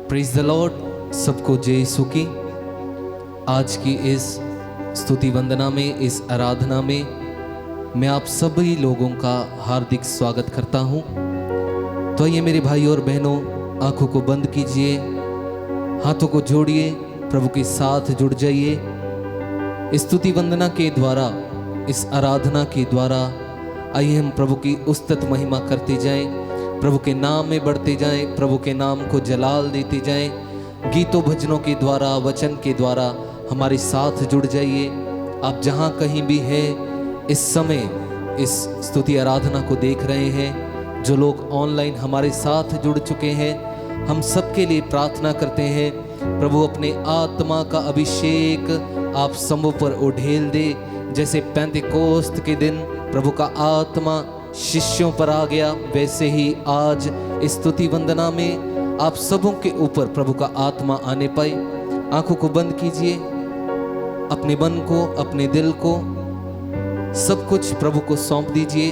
Praise the Lord. सबको जय यीशु की। आज की इस स्तुति वंदना में, इस आराधना में मैं आप सभी लोगों का हार्दिक स्वागत करता हूं। तो ये मेरे भाई और बहनों, आंखों को बंद कीजिए, हाथों को जोड़िए, प्रभु के साथ जुड़ जाइए। इस स्तुति वंदना के द्वारा, इस आराधना के द्वारा आइए हम प्रभु की उस्तत महिमा करते जाएं, प्रभु के नाम में बढ़ते जाएं, प्रभु के नाम को जलाल देते जाएं। गीतों भजनों के द्वारा, वचन के द्वारा हमारे साथ जुड़ जाइए। आप जहां कहीं भी हैं, इस समय इस स्तुति आराधना को देख रहे हैं, जो लोग ऑनलाइन हमारे साथ जुड़ चुके हैं, हम सबके लिए प्रार्थना करते हैं प्रभु अपने आत्मा का अभिषेक आप सबों पर उड़ेल दे। जैसे पेंतेकोस्त के दिन प्रभु का आत्मा शिष्यों पर आ गया, वैसे ही आज इस स्तुति वंदना में आप सबों के ऊपर प्रभु का आत्मा आने पाए। आंखों को बंद कीजिए, अपने मन को, अपने दिल को, सब कुछ प्रभु को सौंप दीजिए।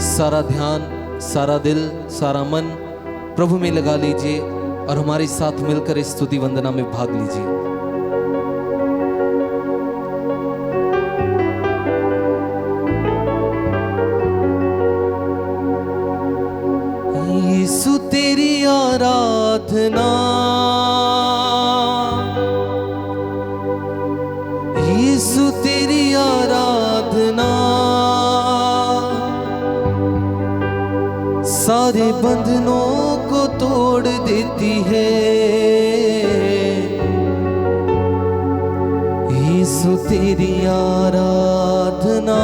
सारा ध्यान, सारा दिल, सारा मन प्रभु में लगा लीजिए और हमारे साथ मिलकर इस स्तुति वंदना में भाग लीजिए। यीशु तेरी आराधना, यीशु तेरी आराधना, सारे बंधनों को तोड़ देती है। यीशु तेरी आराधना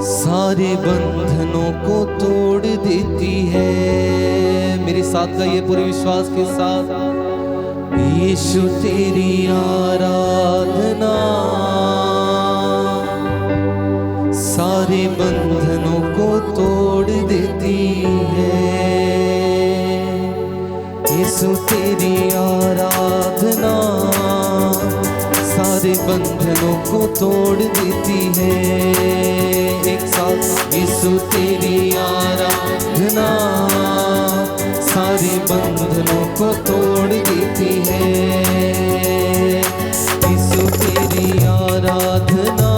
सारे बंधनों को तोड़ देती है। मेरे साथ गाइए पूरे विश्वास के साथ। यीशु तेरी आराधना सारे बंधनों को तोड़ देती है। यीशु तेरी आराधना सारे बंधनों को तोड़ देती है। एक साथ, यीशु तेरी आराधना सारे बंधनों को तोड़ देती है। यीशु तेरी आराधना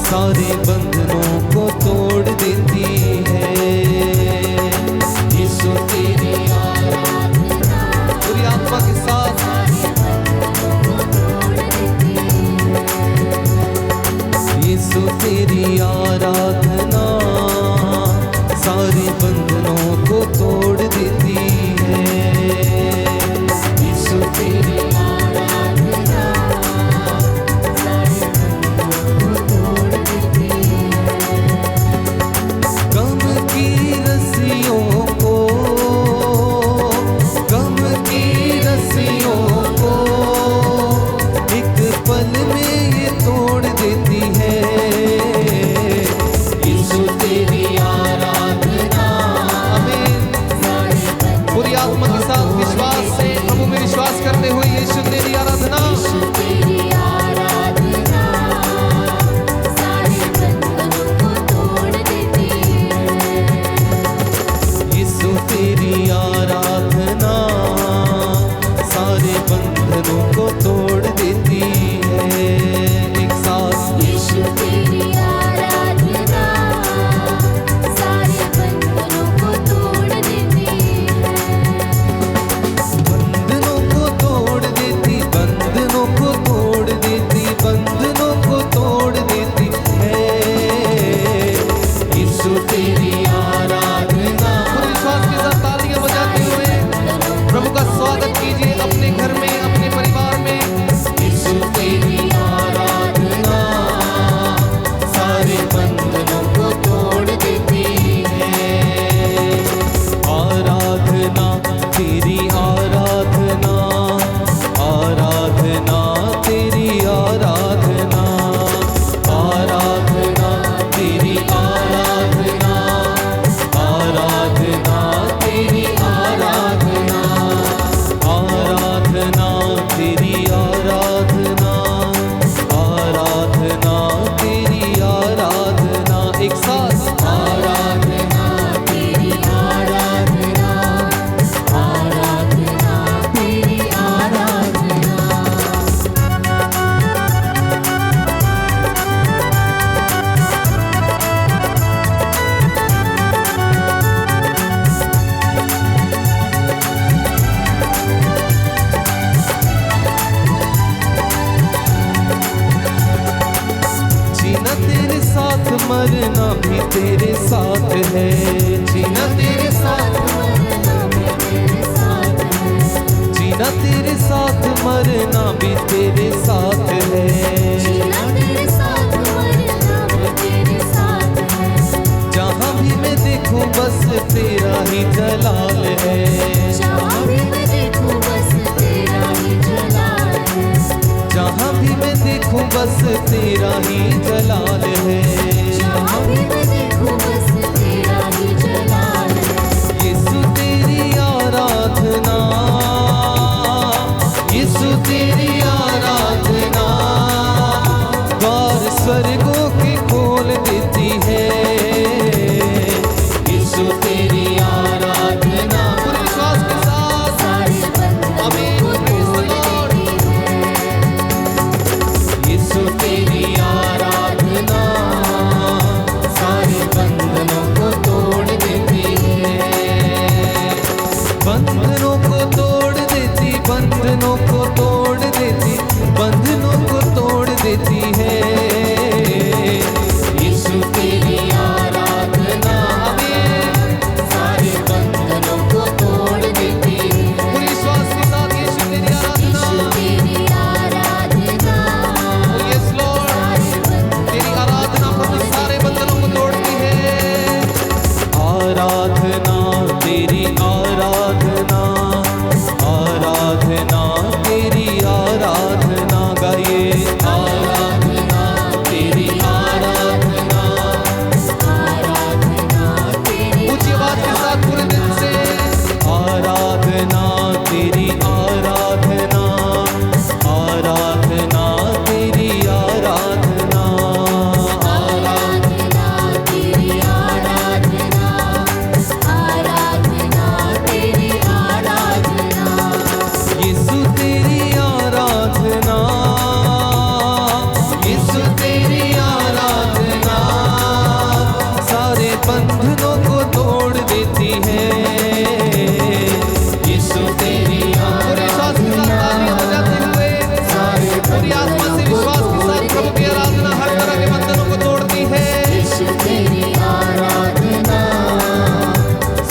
सारे बंधनों को तोड़ देती है। यीशु तेरी आराधना पूरी आत्मा के साथ। यीशु तेरी आराधना सारे बंधनों को तोड़ देती है। यीशु तेरी आराधना सारे बंधनों को तोड़ देती है। गम की रस्सियों को, गम की रस्सियों को एक पल में ये तोड़ देती है। यीशु तेरी आराधना, आमीन, जीना तेरे साथ, जीना तेरे साथ, मरना भी तेरे साथ है। जहाँ भी मैं देखूं बस तेरा ही जलाल है। जहाँ भी मैं देखूं बस तेरा ही जलाल है। यीशु तेरी आराधना, यीशु तेरी आराधना, द्वार स्वर्गों के खोल देती है। यीशु तेरी आराधना, पूरे विश्वास के साथ आमीन, प्रेज़ द लॉर्ड। यीशु तेरी आराधना सारे बंधनों को तोड़ देती है। बंधनों को तोड़ देती, बंधनों को तोड़ देती, बंधनों को तोड़ देती है। यीशु तेरी आराधना, आमीन, सारे बंधनों को तोड़ देती है। पूरे विश्वास के साथ यीशु तेरी आराधना, ओ यस लॉर्ड, तेरी आराधना प्रभु सारे बंधनों को तोड़ती है। आराधना तेरी आराधना, आराधना तेरी आराधना, गाइए आराधना तेरी आराधना, ऊंची आवाज के साथ पूरे दिल से आराधना तेरी आराधना, आराधना तेरी आराधना, यीशु तेरी आराधना, यीशु तेरी आराधना सारे बंधनों को तोड़ देती है। यीशु तेरी आराधना, पूरी आत्मा से विश्वास के साथ प्रभु की आराधना हर तरह के बंधनों को तोड़ती है। यीशु तेरी आराधना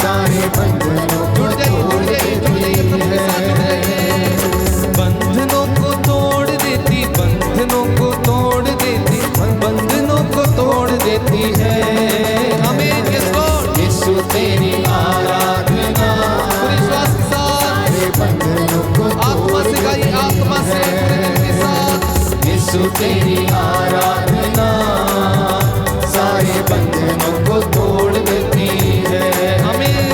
सारे बंधनों को जुड़ जाइए, जुड़ जाइए, जुड़ जाइए, प्रभु के साथ जुड़ जाइए। बंधनों को तोड़ देती, बंधनों को तोड़ देती, बंधनों को तोड़ देती है। आमीन, यस लॉर्ड। यीशु तेरी आराधना पूरे विश्वास के साथ सारे बंधनों को आत्मा से गाइए, आत्मा से पूरे दिल के साथ। यीशु तेरी आराधना सारे बंधनों को तोड़ देती है। आमीन,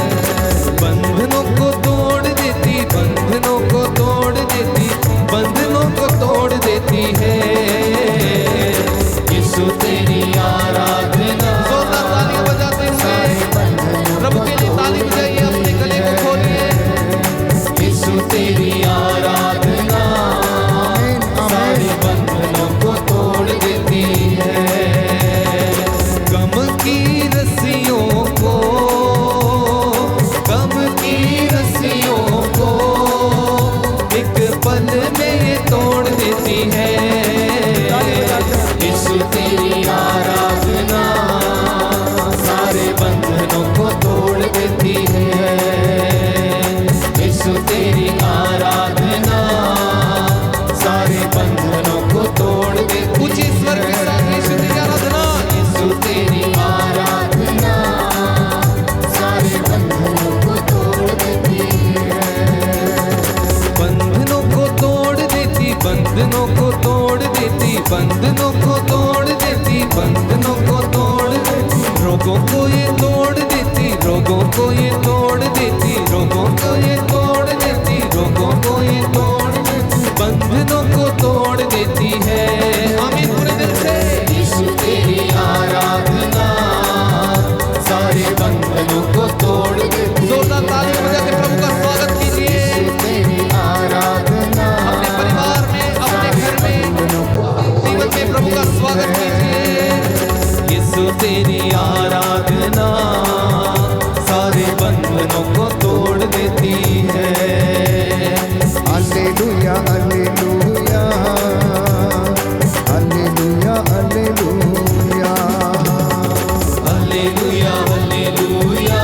बंधनों को तोड़ देती, बंधनों को तोड़ देती, बंधनों को तोड़ देती है। यीशु तेरी आराधना जोरदार तालियां बजाते सारे हुए बंधनों प्रभु के लिए ताली बजाइए, अपने गले को खोलिए। यीशु तेरी आराधना सारे बंधनों को तोड़ देती है। गम की रस्सियों को, गम की रस्सियों को एक पल में ये तोड़ देती है। यीशु तेरी आराधना सारे बंधनों को तोड़ देती है। यीशु तेरी आराधना सारे बंधनों को तोड़ देती। ऊंचे स्वर के साथ यीशु तेरी आराधना, यीशु तेरी आराधना सारे बंधनों को तोड़ देती है। बंधनों को तोड़ देती, बंधनों को तोड़ देती, बंधनों को तोड़ देती, बंधनों को तोड़ देती, रोगों को ये तोड़ देती, रोगों को ये तोड़ देती, रोगों को ये तोड़ देती, रोगों को ये तोड़ देती, बंधनों को तोड़ देती है। आमीन, पूरे दिल से यीशु तेरी आराधना सारे बंधनों को तोड़ देती। जोरदार तालियां बजा के प्रभु का स्वागत कीजिए। यीशु तेरी आराधना अपने परिवार में, अपने घर में, जीवन में प्रभु का स्वागत कीजिए। यीशु तेरी आराधना सारे बंधनों को तोड़ देती है। Hallelujah hallelujah hallelujah hallelujah hallelujah, hallelujah,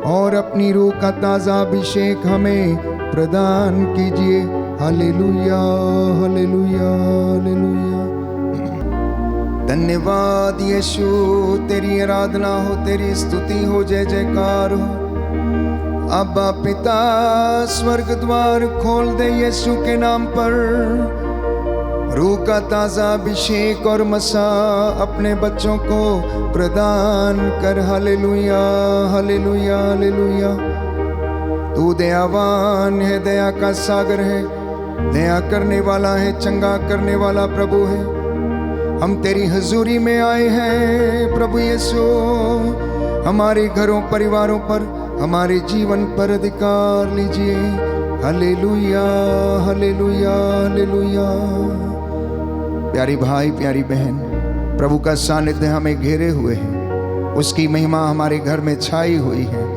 और अपनी रूह का ताज़ा अभिषेक हमें प्रदान कीजिए। Hallelujah, hallelujah, hallelujah. धन्यवाद यीशु, तेरी आराधना हो, तेरी स्तुति हो, जय जयकार हो। अब्बा पिता, स्वर्ग द्वार खोल दे यीशु के नाम पर। रूह का ताज़ा अभिषेक और मसा अपने बच्चों को प्रदान कर। Hallelujah, hallelujah, hallelujah. तू दयावान है, दया का सागर है, दया करने वाला है, चंगा करने वाला प्रभु है। हम तेरी हजूरी में आए हैं प्रभु यीशु। हमारे घरों परिवारों पर, हमारे जीवन पर अधिकार लीजिए। Hallelujah, hallelujah, hallelujah. प्यारी भाई, प्यारी बहन, प्रभु का सानिध्य हमें घेरे हुए है, उसकी महिमा हमारे घर में छाई हुई है।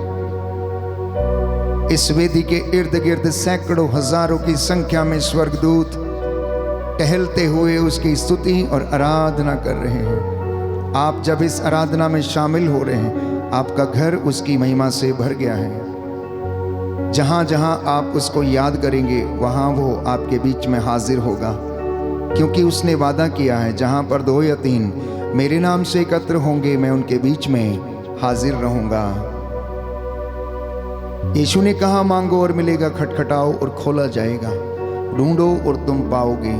इस वेदी के इर्द गिर्द सैकड़ों हजारों की संख्या में स्वर्गदूत टहलते हुए उसकी स्तुति और आराधना कर रहे हैं। आप जब इस आराधना में शामिल हो रहे हैं, आपका घर उसकी महिमा से भर गया है। जहां जहां आप उसको याद करेंगे, वहां वो आपके बीच में हाजिर होगा, क्योंकि उसने वादा किया है, जहां पर 2 या 3 मेरे नाम से एकत्र होंगे, मैं उनके बीच में हाजिर रहूंगा। यीशु ने कहा, मांगो और मिलेगा, खटखटाओ और खोला जाएगा, ढूंढो और तुम पाओगे।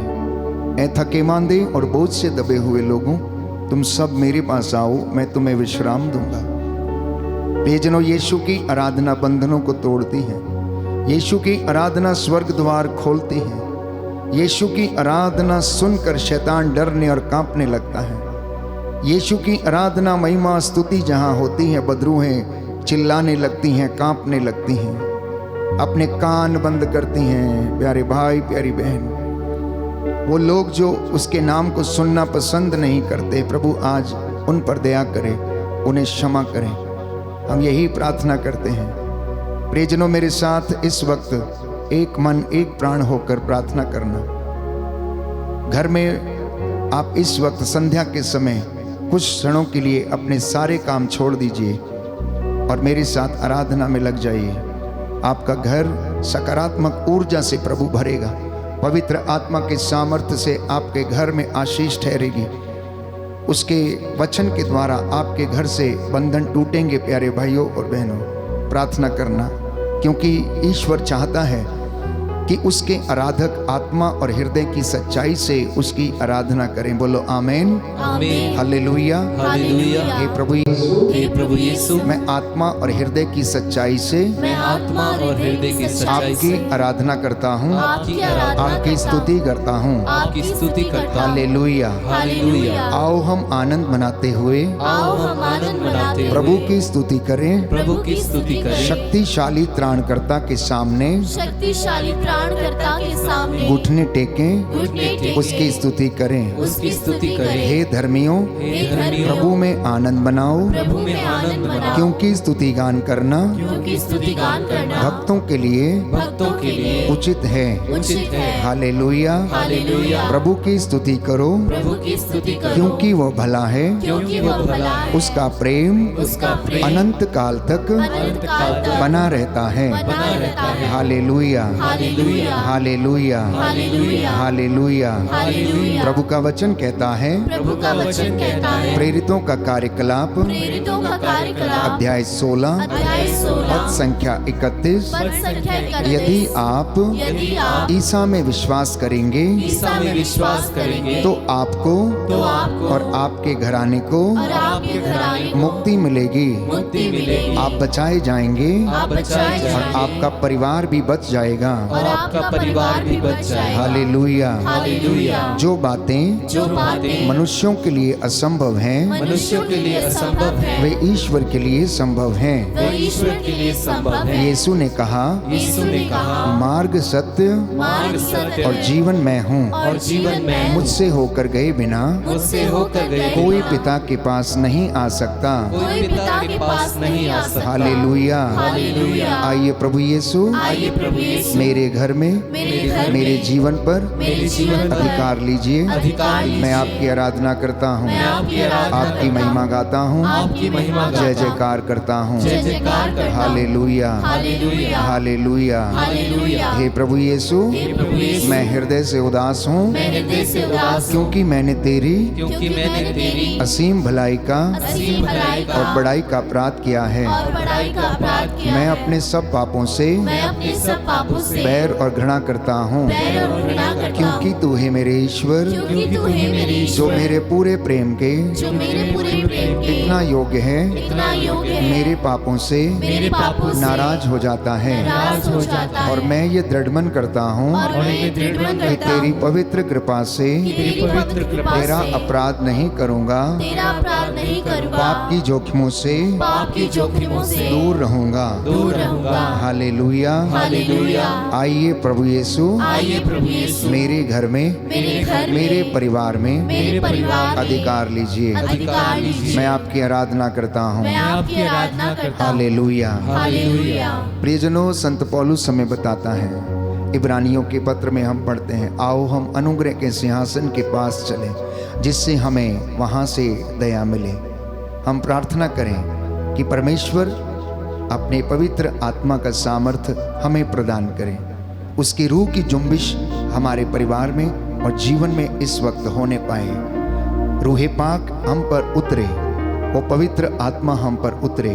ऐ थके मांदे और बोझ से दबे हुए लोगों, तुम सब मेरे पास आओ, मैं तुम्हें विश्राम दूंगा। प्रियजनों, यीशु की आराधना बंधनों को तोड़ती है। यीशु की आराधना स्वर्ग द्वार खोलती है। यीशु की आराधना सुनकर शैतान डरने और कांपने लगता है। यीशु की आराधना, महिमा, स्तुति जहां होती है, बदरूहें चिल्लाने लगती हैं, कांपने लगती हैं, अपने कान बंद करती हैं। प्यारे भाई, प्यारी बहन, वो लोग जो उसके नाम को सुनना पसंद नहीं करते, प्रभु आज उन पर दया करे, उन्हें क्षमा करें। हम यही प्रार्थना करते हैं। प्रियजनों, मेरे साथ इस वक्त एक मन एक प्राण होकर प्रार्थना करना। घर में आप इस वक्त संध्या के समय कुछ क्षणों के लिए अपने सारे काम छोड़ दीजिए और मेरे साथ आराधना में लग जाइए। आपका घर सकारात्मक ऊर्जा से प्रभु भरेगा। पवित्र आत्मा के सामर्थ्य से आपके घर में आशीष ठहरेगी। उसके वचन के द्वारा आपके घर से बंधन टूटेंगे। प्यारे भाइयों और बहनों, प्रार्थना करना, क्योंकि ईश्वर चाहता है कि उसके आराधक आत्मा और हृदय की सच्चाई से उसकी आराधना करें। बोलो आमीन, आमीन, हालेलुया, हालेलुया। हे प्रभु यीशु, हे प्रभु यीशु, मैं आत्मा और हृदय की सच्चाई से मैं आत्मा और हृदय की सच्चाई आपकी से आराधना करता हूँ, आपकी आराधना आपकी करता स्तुति करता हूँ। आपकी स्तुति करता हूँ। हालेलुया। हालेलुया। आओ हम आनंद मनाते हुए आओ हम आनंद मनाते हुए प्रभु की स्तुति करें। प्रभु की स्तुति करें। शक्तिशाली त्राणकर्ता के सामने शक्तिशाली प्राणकर्ता के सामने घुटने टेकें, घुटने टेकें, उसकी स्तुति करें। उसकी स्तुति करें। हे धर्मियों, हे धर्मियों, प्रभु में आनंद मनाओ, प्रभु में आनंद मनाओ, क्योंकि स्तुति गान करना क्योंकि स्तुति गान करना भक्तों के लिए भक्तों के लिए उचित है। उचित है। हालेलुया। हालेलुया। प्रभु की स्तुति करो, प्रभु की स्तुति करो, क्योंकि वह भला है, क्योंकि वह भला है, उसका प्रेम उसका प्रेम अनंत काल तक अनंत काल तक बना रहता है। बना रहता है। Hallelujah, hallelujah, hallelujah, hallelujah, hallelujah. Hallelujah. प्रभु का वचन कहता है, प्रभु का वचन कहता है, प्रेरितों का कार्यकलाप प्रेरितों का कार्यकलाप अध्याय 16 अध्याय 16 पद संख्या 31। पद संख्या 31। यदि आप यदि आप ईसा में विश्वास करेंगे ईसा में विश्वास करेंगे तो आपको तो आपको और आपके घराने को और आपके घराने को मुक्ति मिलेगी। मुक्ति मिलेगी। आप बचाए जाएंगे आप बचाए और जाएंगे आपका परिवार भी बच जाएगा। और आपका परिवार भी बच जाएगा। हालेलुया। हालेलुया। जो बातें जो बातें मनुष्यों के लिए असंभव हैं, मनुष्यों के लिए असंभव है, वे ईश्वर के लिए संभव हैं। वे ईश्वर के लिए संभव है। यीशु ने कहा, यीशु ने कहा, मार्ग, सत्य मार्ग, सत्य और जीवन मैं हूँ। और जीवन में मुझसे होकर गए बिना मुझसे होकर गए कोई पिता के पास नहीं आ सकता। कोई पिता के पास नहीं आ सकता। हालेलुया। हालेलुया। आइए प्रभु यीशु आइए प्रभु यीशु मेरे घर में मेरे जीवन पर अधिकार लीजिए। अधिकार लीजिए। मैं आपकी आराधना करता हूँ, मैं आपकी आराधना आपकी महिमा गाता हूँ, आपकी महिमा गाता जय हूँ। जयकार करता हूँ। जय जयकार करता हूँ। हालेलुया। हालेलुया। हालेलुया। हालेलुया। हे प्रभु यीशु, हे प्रभु यीशु, मैं हृदय से उदास हूँ, मैं हृदय से उदास हूँ, क्योंकि मैंने तेरी क्योंकि मैंने तेरी असीम भलाई का असीम भलाई का और बड़ाई का अपराध किया है। और बड़ाई का अपराध किया मैं है। अपने सब पापों से मैं अपने सब पापों से बैर और घृणा करता हूँ, बैर और घृणा करता हूँ, क्योंकि तू है मेरे ईश्वर, क्योंकि तू है मेरी जो ईश्वर, मेरे पूरे प्रेम के जो मेरे पूरे प्रेम के इतना योग्य है, इतना योग्य है, मेरे पापों से मेरे पापों से नाराज हो जाता है। नाराज हो जाता है। और मैं ये दृढ़मन करता हूँ और मैं ये दृढ़ कि करता तेरी हूँ पवित्र कृपा से कि तेरी पवित्र कृपा तेरा से अपराध नहीं करूँगा, तेरा अपराध नहीं करूँगा, पाप की जोखिमों से पाप की जोखिमों से दूर रहूँगा। दूर रहूँगा। हालेलुया। हालेलुया। आइए प्रभु यीशु आइए प्रभु यीशु मेरे घर में मेरे घर में मेरे परिवार में मेरे परिवार में अधिकार लीजिए। अधिकार लीजिए। मैं आपकी आराधना करता हूँ। मैं आपकी आराधना करता हूँ। हालेलुया। हालेलुया। प्रियजनों, संत पौलुस हमें बताता है, इब्रानियों के पत्र में हम पढ़ते हैं, आओ हम अनुग्रह के सिंहासन के पास चलें, जिससे हमें वहाँ से दया मिले। हम प्रार्थना करें कि परमेश्वर अपने पवित्र आत्मा का सामर्थ्य हमें प्रदान करें। उसकी रूह की जुम्बिश हमारे परिवार में और जीवन में इस वक्त होने पाए। रूहे पाक हम पर उतरे, वो पवित्र आत्मा हम पर उतरे,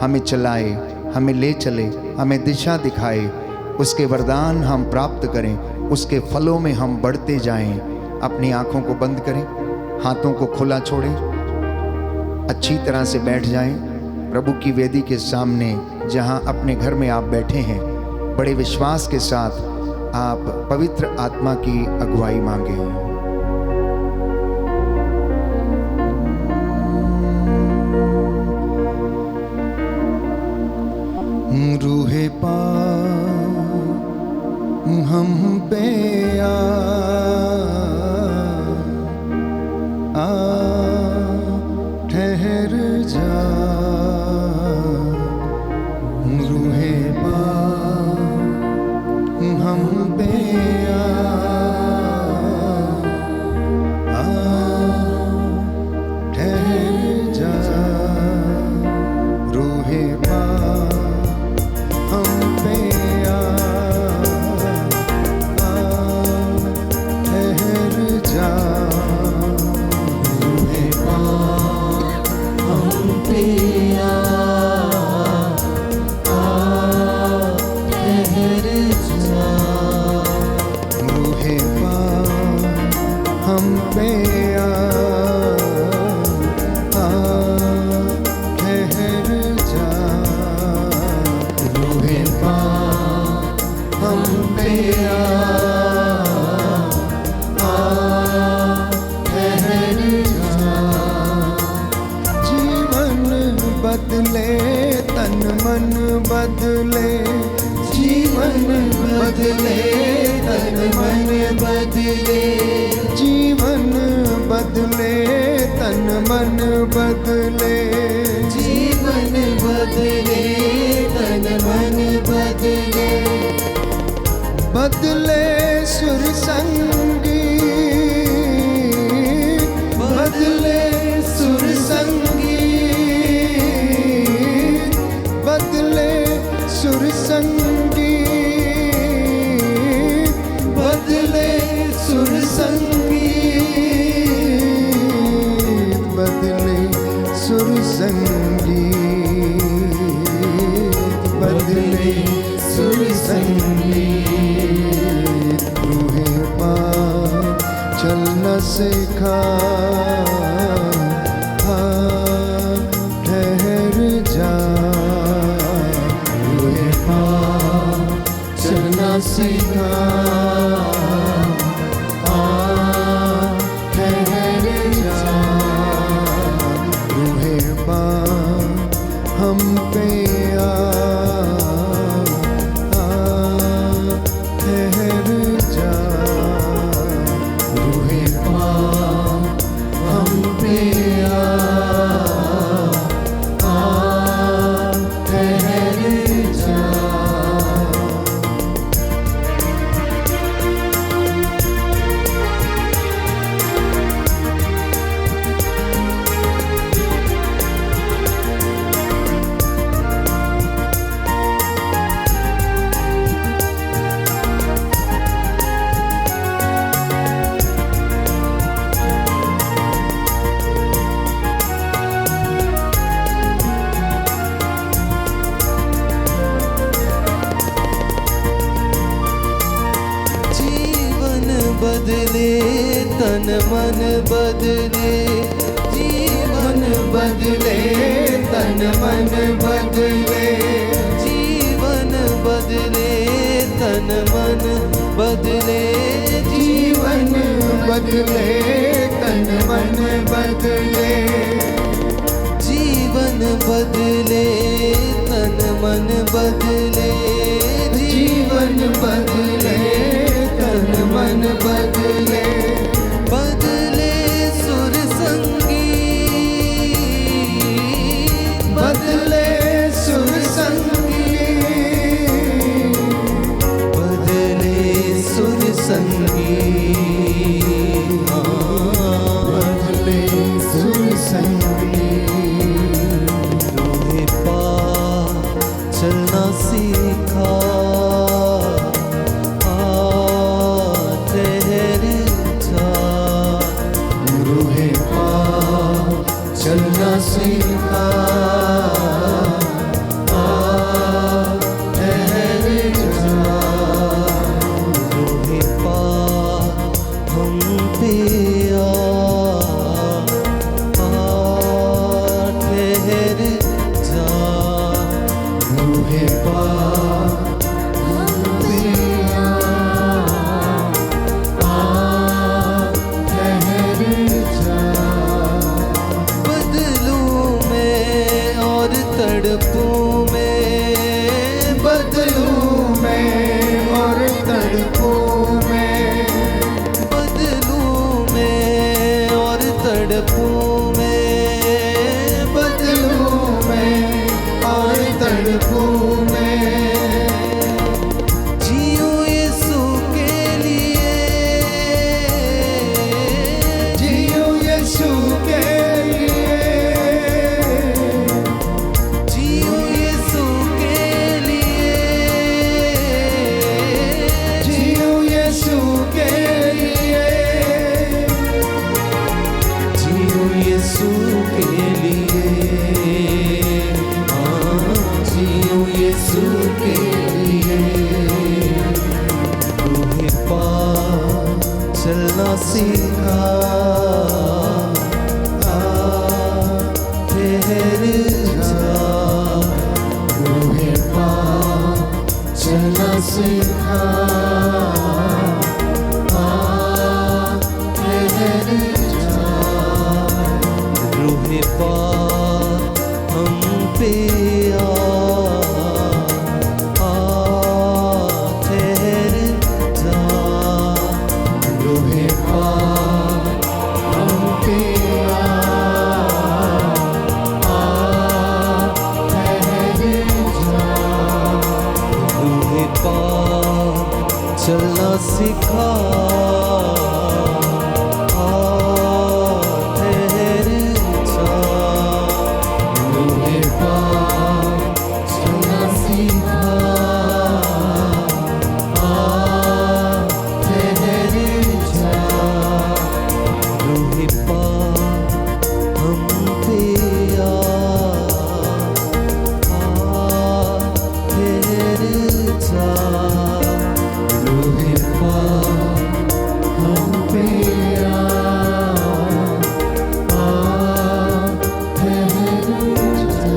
हमें चलाए, हमें ले चले, हमें दिशा दिखाए, उसके वरदान हम प्राप्त करें, उसके फलों में हम बढ़ते जाएं। अपनी आंखों को बंद करें, हाथों को खुला छोड़ें, अच्छी तरह से बैठ जाएं प्रभु की वेदी के सामने, जहां अपने घर में आप बैठे हैं। बड़े विश्वास के साथ आप पवित्र आत्मा की अगुवाई मांगें। रूहे पाक हम पे आ ठहर जा। रूहे पाक हम पे आ ठहर जा। रूहे पाक हम पे ठहर जा। रूहे पाक हम पे ठहर जा। रूहे पाक हम पे ठहर जा। रूहे पाक हम पे ठहर जा। जीवन बदले, तन मन बदले, जीवन बदले, तन मन बदले, जीवन बदले, तन मन बदले, जीवन बदले, तन मन बदले, बदले सुर संगीत, बदले सुर संगीत, बदले सुर संगीत, बदले सुर संगीत, बदले सुर संगीत, बदले सुर संगीत। रूहे पाक चलना सिखा, ठहर जा। रूहे पाक चलना सिखा, ठहर जा। रूहे पाक हम पे ठहर जा। रूहे पाक तन मन बदले, जीवन बदले तन मन बदले, जीवन बदले तन मन बदले, जीवन बदले तन मन बदले, जीवन बदले तन मन बदले, जीवन बदले तन मन बदले, बदले सुर संगीत, बदले सुर संगीत, बदले सुर संगीत, बदले सुर संगीत, रूहे पार चलना सीखा, ठहर जा, रूहे पार चलना सीखा, ठहर जा, रूहे पार हम पे आ, ठहर जा, रूहे पार हम पे ठहर जा, बदलूं मैं और तड़पूं मैं, बदलूं मैं और तड़पूं मैं, बदलूं मैं और तड़पूं मैं, बदलूं मैं और तड़पूं मैं, जियूं यीशु के लिए, जियूं यीशु के लिए, जियूं यीशु के लिए, जियूं यीशु के लिए, जियूं यीशु के लिए, जियूं यीशु के लिए, रूहे पार चलना सीखा, ठहर जा, रूहे पार चलना सीखा, ठहर जा, रूहे पार हम पे आ, ठहर जा, रूहे पार हम पे ठहर जा, रूहे पार चलना सिखा, ठहर जा, रूहे पार चलना सीखा, ठहर जा, रूहे पार हम पे आ, ठहर जा, रूहे पार हम पे ठहर जा।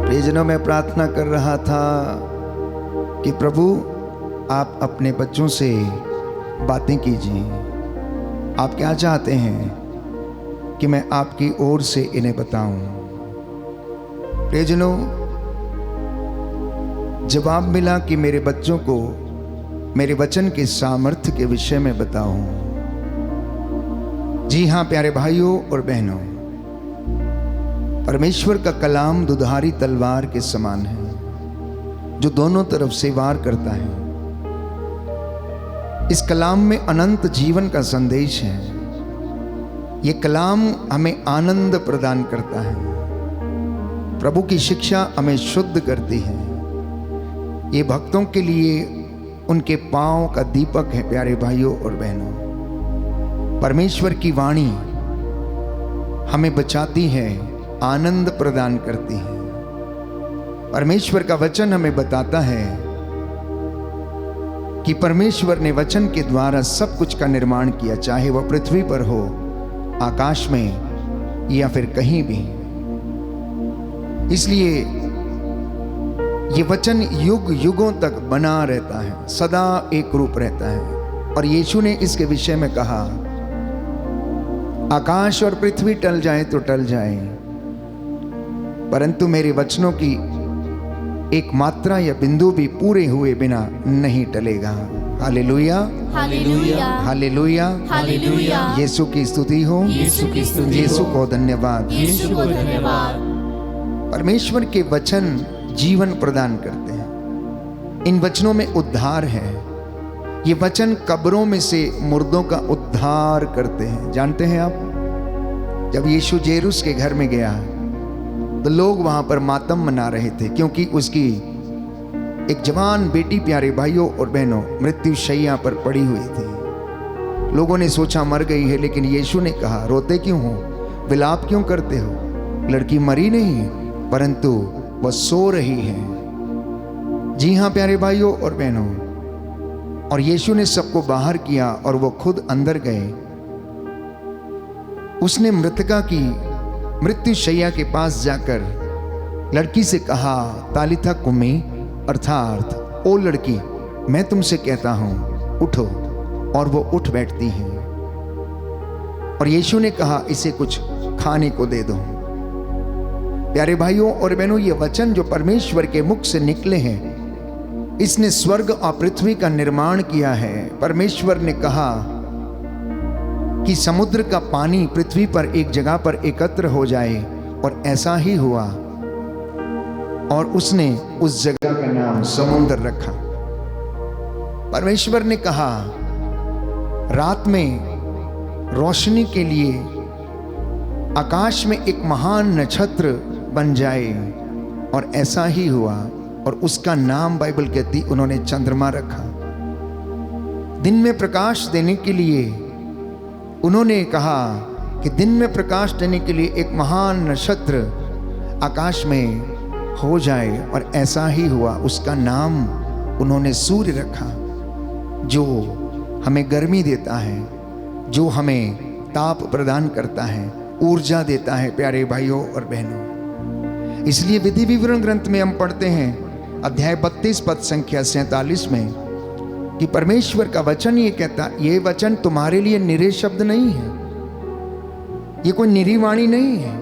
प्रियजनों, मैं प्रार्थना कर रहा था कि प्रभु आप अपने बच्चों से बातें कीजिए। आप क्या चाहते हैं कि मैं आपकी ओर से इन्हें बताऊं। प्रियजनों, जवाब मिला कि मेरे बच्चों को मेरे वचन के सामर्थ्य के विषय में बताऊं। जी हाँ प्यारे भाइयों और बहनों, परमेश्वर का कलाम दुधारी तलवार के समान है जो दोनों तरफ से वार करता है। इस कलाम में अनंत जीवन का संदेश है। ये कलाम हमें आनंद प्रदान करता है। प्रभु की शिक्षा हमें शुद्ध करती है। ये भक्तों के लिए उनके पांव का दीपक है। प्यारे भाइयों और बहनों, परमेश्वर की वाणी हमें बचाती है, आनंद प्रदान करती है। परमेश्वर का वचन हमें बताता है कि परमेश्वर ने वचन के द्वारा सब कुछ का निर्माण किया, चाहे वह पृथ्वी पर हो, आकाश में या फिर कहीं भी। इसलिए ये वचन युग युगों तक बना रहता है, सदा एक रूप रहता है। और यीशु ने इसके विषय में कहा, आकाश और पृथ्वी टल जाए तो टल जाए, परंतु मेरे वचनों की एक मात्रा या बिंदु भी पूरे हुए बिना नहीं टलेगा। Hallelujah, hallelujah, hallelujah, hallelujah. यीशु की स्तुति हो, यीशु की स्तुति यीशु हो। को धन्यवाद। यीशु को धन्यवाद। परमेश्वर के वचन जीवन प्रदान करते हैं। इन वचनों में उद्धार है। ये वचन कब्रों में से मुर्दों का उद्धार करते हैं। जानते हैं आप, जब यीशु जेरूस के घर में गया तो लोग वहां पर मातम मना रहे थे, क्योंकि उसकी एक जवान बेटी, प्यारे भाइयों और बहनों, मृत्यु शैया पर पड़ी हुई थी। लोगों ने सोचा मर गई है, लेकिन यीशु ने कहा, रोते क्यों हो, विलाप क्यों करते हो? लड़की मरी नहीं है, परंतु वह सो रही है। जी हाँ प्यारे भाइयों और बहनों, और यीशु ने सबको बाहर किया और वो खुद अंदर गए। उसने मृतका की मृत्यु शैया के पास जाकर लड़की से कहा, तालिथा कुमी, अर्थात ओ लड़की, मैं तुमसे कहता हूं उठो, और वो उठ बैठती है। और यीशु ने कहा, इसे कुछ खाने को दे दो। प्यारे भाइयों और बहनों, ये वचन जो परमेश्वर के मुख से निकले हैं, इसने स्वर्ग और पृथ्वी का निर्माण किया है। परमेश्वर ने कहा कि समुद्र का पानी पृथ्वी पर एक जगह पर एकत्र हो जाए, और ऐसा ही हुआ। और उसने उस जगह का नाम समुद्र रखा। परमेश्वर ने कहा, रात में रोशनी के लिए आकाश में एक महान नक्षत्र बन जाए, और ऐसा ही हुआ। और उसका नाम बाइबल कहती, उन्होंने चंद्रमा रखा। दिन में प्रकाश देने के लिए उन्होंने कहा कि दिन में प्रकाश देने के लिए एक महान नक्षत्र आकाश में हो जाए, और ऐसा ही हुआ। उसका नाम उन्होंने सूर्य रखा, जो हमें गर्मी देता है, जो हमें ताप प्रदान करता है, ऊर्जा देता है। प्यारे भाइयों और बहनों, इसलिए विधि विवरण ग्रंथ में हम पढ़ते हैं, अध्याय 32 पद संख्या 47 में, कि परमेश्वर का वचन ये कहता, ये वचन तुम्हारे लिए निरे शब्द नहीं है, ये कोई निरी वाणी नहीं है,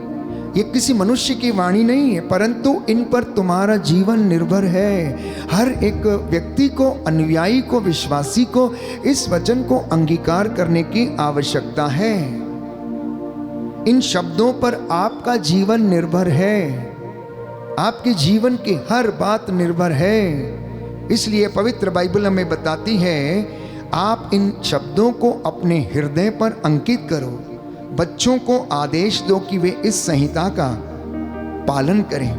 ये किसी मनुष्य की वाणी नहीं है, परंतु इन पर तुम्हारा जीवन निर्भर है। हर एक व्यक्ति को, अनुयायी को, विश्वासी को इस वचन को अंगीकार करने की आवश्यकता है। इन शब्दों पर आपका जीवन निर्भर है, आपके जीवन की हर बात निर्भर है। इसलिए पवित्र बाइबल हमें बताती है, आप इन शब्दों को अपने हृदय पर अंकित करो। बच्चों को आदेश दो कि वे इस संहिता का पालन करें।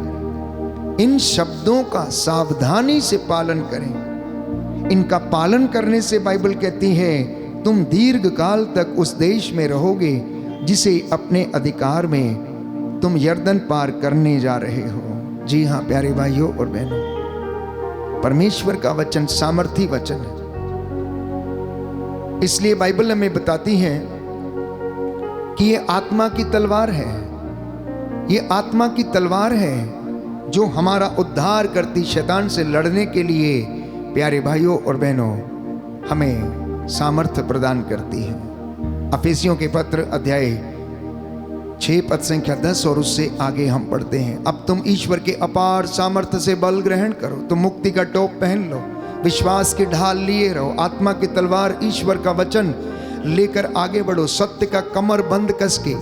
इन शब्दों का सावधानी से पालन करें। इनका पालन करने से बाइबल कहती है, तुम दीर्घ काल तक उस देश में रहोगे जिसे अपने अधिकार में तुम यर्दन पार करने जा रहे हो। जी हाँ प्यारे भाइयों और बहनों, परमेश्वर का वचन सामर्थी वचन है। इसलिए बाइबल हमें बताती है कि ये आत्मा की तलवार है। ये आत्मा की तलवार है जो हमारा उद्धार करती, शैतान से लड़ने के लिए प्यारे भाइयों और बहनों हमें सामर्थ्य प्रदान करती है। अफेसियों के पत्र अध्याय 6 पद संख्या 10 और उससे आगे हम पढ़ते हैं, अब तुम ईश्वर के अपार सामर्थ्य से बल ग्रहण करो, तुम मुक्ति का टोप पहन लो, विश्वास की ढाल लिए रहो, आत्मा की तलवार ईश्वर का वचन लेकर आगे बढ़ो, सत्य का कमर बंद कस के,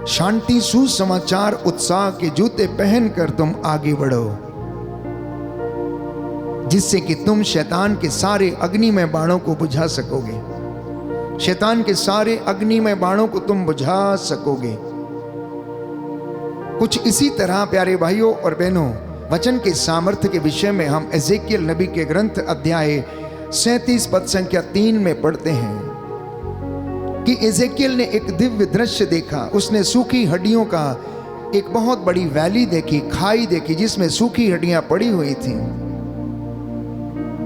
शांति, सुसमाचार, उत्साह के जूते पहनकर तुम आगे बढ़ो, जिससे कि तुम शैतान के सारे अग्निमय बाणों को बुझा सकोगे। शैतान के सारे अग्निमय बाणों को तुम बुझा सकोगे। कुछ इसी तरह प्यारे भाइयों और बहनों, वचन के सामर्थ्य के विषय में हम एजेकियल नबी के ग्रंथ अध्याय 37 पद संख्या 3 में पढ़ते हैं कि एजेकियल ने एक दिव्य दृश्य देखा। उसने सूखी हड्डियों का एक बहुत बड़ी वैली देखी, खाई देखी, जिसमें सूखी हड्डियां पड़ी हुई थी।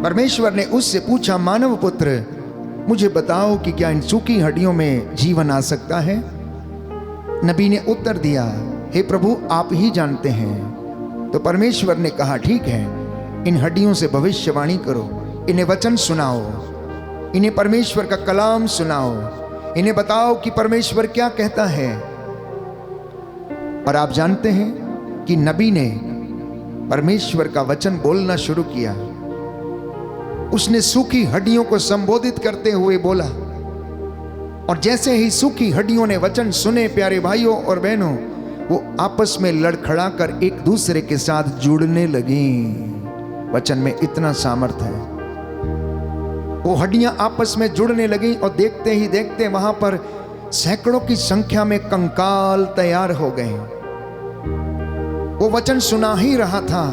परमेश्वर ने उससे पूछा, मानव पुत्र, मुझे बताओ कि क्या इन सूखी हड्डियों में जीवन आ सकता है? नबी ने उत्तर दिया, हे प्रभु, आप ही जानते हैं। तो परमेश्वर ने कहा, ठीक है, इन हड्डियों से भविष्यवाणी करो, इन्हें वचन सुनाओ, इन्हें परमेश्वर का कलाम सुनाओ, इन्हें बताओ कि परमेश्वर क्या कहता है। और आप जानते हैं कि नबी ने परमेश्वर का वचन बोलना शुरू किया। उसने सूखी हड्डियों को संबोधित करते हुए बोला, और जैसे ही सूखी हड्डियों ने वचन सुने, प्यारे भाइयों और बहनों, वो आपस में लड़खड़ाकर एक दूसरे के साथ जुड़ने लगी। वचन में इतना सामर्थ्य है। वो हड्डियां आपस में जुड़ने लगी और देखते ही देखते वहां पर सैकड़ों की संख्या में कंकाल तैयार हो गए। वो वचन सुना ही रहा था,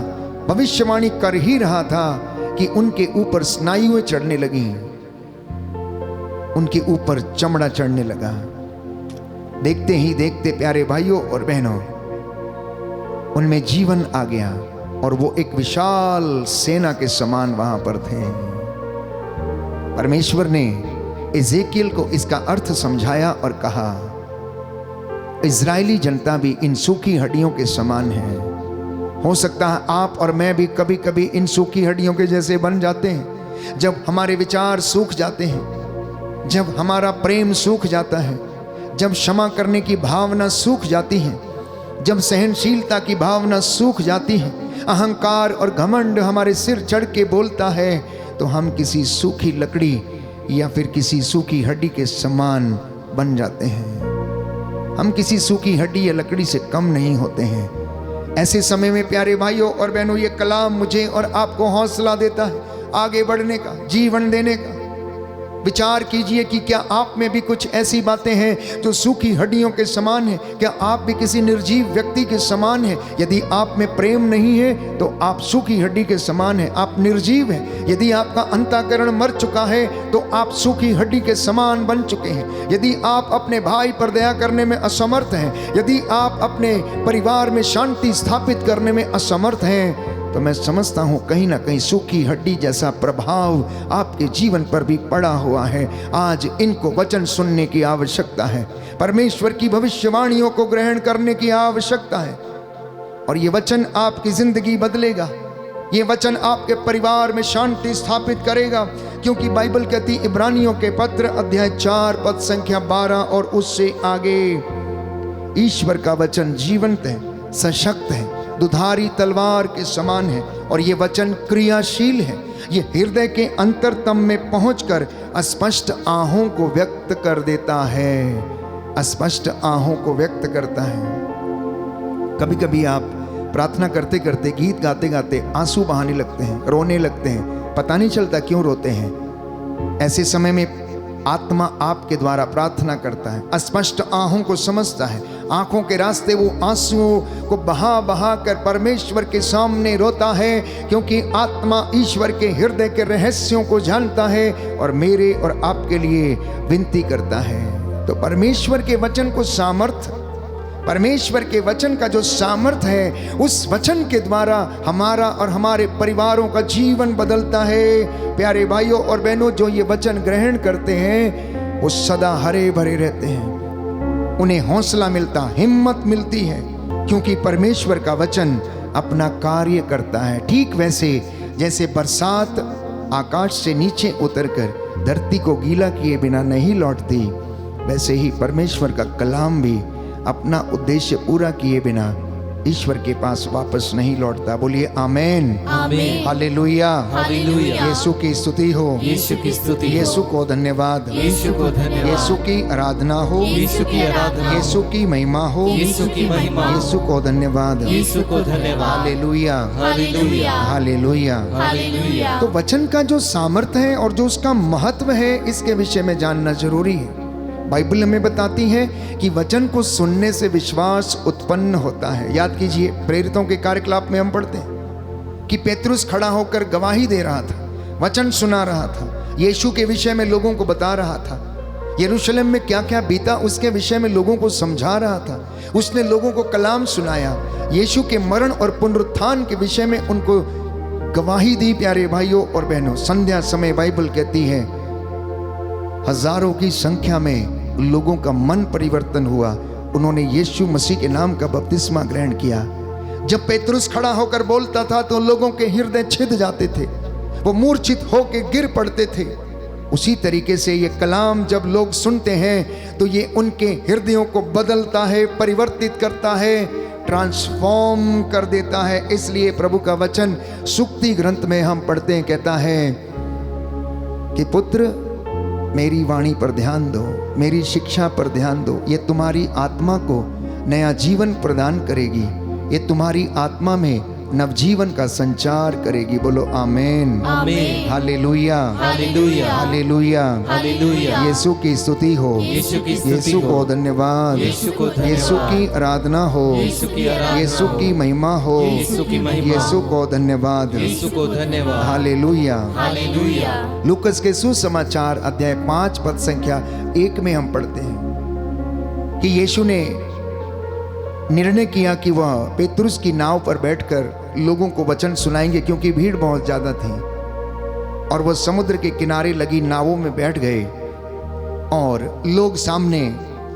भविष्यवाणी कर ही रहा था कि उनके ऊपर स्नायुएं चढ़ने लगी, उनके ऊपर चमड़ा चढ़ने लगा। देखते ही देखते प्यारे भाइयों और बहनों, उनमें जीवन आ गया और वो एक विशाल सेना के समान वहां पर थे। परमेश्वर ने एजेकियल को इसका अर्थ समझाया और कहा, इजरायली जनता भी इन सूखी हड्डियों के समान है। हो सकता है आप और मैं भी कभी कभी इन सूखी हड्डियों के जैसे बन जाते हैं। जब हमारे विचार सूख जाते हैं, जब हमारा प्रेम सूख जाता है, जब क्षमा करने की भावना सूख जाती है, जब सहनशीलता की भावना सूख जाती है, अहंकार और घमंड हमारे सिर चढ़ के बोलता है, तो हम किसी सूखी लकड़ी या फिर किसी सूखी हड्डी के समान बन जाते हैं। हम किसी सूखी हड्डी या लकड़ी से कम नहीं होते हैं। ऐसे समय में प्यारे भाइयों और बहनों, ये कलाम मुझे और आपको हौसला देता है आगे बढ़ने का, जीवन देने का। विचार कीजिए कि क्या आप में भी कुछ ऐसी बातें हैं जो सूखी हड्डियों के समान है? क्या आप भी किसी निर्जीव व्यक्ति के समान हैं? यदि आप में प्रेम नहीं है तो आप सूखी हड्डी के समान हैं, आप निर्जीव हैं। यदि आपका अंतःकरण मर चुका है तो आप सूखी हड्डी के समान बन चुके हैं। यदि आप अपने भाई पर दया करने में असमर्थ हैं, यदि आप अपने परिवार में शांति स्थापित करने में असमर्थ हैं, तो मैं समझता हूं कहीं ना कहीं सूखी हड्डी जैसा प्रभाव आपके जीवन पर भी पड़ा हुआ है। आज इनको वचन सुनने की आवश्यकता है, परमेश्वर की भविष्यवाणियों को ग्रहण करने की आवश्यकता है, और ये वचन आपकी जिंदगी बदलेगा। ये वचन आपके परिवार में शांति स्थापित करेगा, क्योंकि बाइबल कहती, इब्रानियों के पत्र अध्याय 4 पद संख्या 12 और उससे आगे, ईश्वर का वचन जीवंत है, सशक्त है, दुधारी तलवार के समान है, और ये वचन क्रियाशील है। ये हृदय के अंतरतम में पहुंचकर अस्पष्ट आहों को व्यक्त कर देता है, अस्पष्ट आहों को व्यक्त करता है। कभी कभी आप प्रार्थना करते करते, गीत गाते गाते आंसू बहाने लगते हैं, रोने लगते हैं, पता नहीं चलता क्यों रोते हैं। ऐसे समय में आत्मा आपके द्वारा प्रार्थना करता है, अस्पष्ट आहों को समझता है, आंखों के रास्ते वो आंसुओं को बहा बहा कर परमेश्वर के सामने रोता है, क्योंकि आत्मा ईश्वर के हृदय के रहस्यों को जानता है और मेरे और आपके लिए विनती करता है। तो परमेश्वर के वचन को सामर्थ, परमेश्वर के वचन का जो सामर्थ्य है, उस वचन के द्वारा हमारा और हमारे परिवारों का जीवन बदलता है। प्यारे भाइयों और बहनों, जो ये वचन ग्रहण करते हैं वो सदा हरे भरे रहते हैं, उन्हें हौसला मिलता, हिम्मत मिलती है, क्योंकि परमेश्वर का वचन अपना कार्य करता है। ठीक वैसे जैसे बरसात आकाश से नीचे उतरकर धरती को गीला किए बिना नहीं लौटती, वैसे ही परमेश्वर का कलाम भी अपना उद्देश्य पूरा किए बिना ईश्वर के पास वापस नहीं लौटता। बोलिए आमेन, आमेन, हालेलुया, हालेलुया। यीशु की स्तुति हो, यीशु की स्तुति हो, यीशु को धन्यवाद, यीशु को धन्यवाद, यीशु की आराधना हो, यीशु की आराधना हो, यीशु की महिमा हो, यीशु की महिमा हो, यीशु को धन्यवाद, यीशु को धन्यवाद, हालेलुया, हालेलुया, हालेलुया। हालेलुया। तो वचन का जो सामर्थ्य है और जो उसका महत्व है, इसके विषय में जानना जरूरी है। बाइबल हमें बताती है कि वचन को सुनने से विश्वास उत्पन्न होता है। याद कीजिए, प्रेरितों के कार्यकलाप में हम पढ़ते हैं कि पेतरुस खड़ा होकर गवाही दे रहा था, वचन सुना रहा था, यीशु के विषय में लोगों को बता रहा था, यरूशलेम में क्या क्या बीता उसके विषय में लोगों को समझा रहा था। उसने लोगों को कलाम सुनाया, यीशु के मरण और पुनरुत्थान के विषय में उनको गवाही दी प्यारे भाइयों और बहनों। संध्या समय बाइबल कहती है हजारों की संख्या में लोगों का मन परिवर्तन हुआ, उन्होंने यीशु मसीह के नाम का बपतिस्मा ग्रहण किया। जब पेतरुस खड़ा होकर बोलता था तो लोगों के हृदय छिद जाते थे, वो मूर्छित होकर गिर पड़ते थे। उसी तरीके से ये कलाम जब लोग सुनते हैं तो ये उनके हृदयों को बदलता है, परिवर्तित करता है, ट्रांसफॉर्म कर देता है। इसलिए प्रभु का वचन सुक्ति ग्रंथ में हम पढ़ते हैं, कहता है कि पुत्र मेरी वाणी पर ध्यान दो, मेरी शिक्षा पर ध्यान दो, ये तुम्हारी आत्मा को नया जीवन प्रदान करेगी, ये तुम्हारी आत्मा में नवजीवन का संचार करेगी। बोलो आमेन, आमेन, हालेलुया, हालेलुया, हालेलुया, हालेलुया। यीशु की स्तुति हो, यीशु की स्तुति यीशु हो, को धन्यवाद, यीशु को धन्यवाद, यीशु की आराधना हो, यीशु की आराधना यीशु हो, की महिमा हो, यीशु की महिमा यीशु हो, को धन्यवाद, यीशु को धन्यवाद, हालेलुया। हालेलुया। लूकस के सुसमाचार अध्याय 5 पद संख्या 1 में हम पढ़ते हैं कि यीशु ने निर्णय किया कि वह पेतरुस की नाव पर बैठकर लोगों को वचन सुनाएंगे, क्योंकि भीड़ बहुत ज्यादा थी। और वह समुद्र के किनारे लगी नावों में बैठ गए और लोग सामने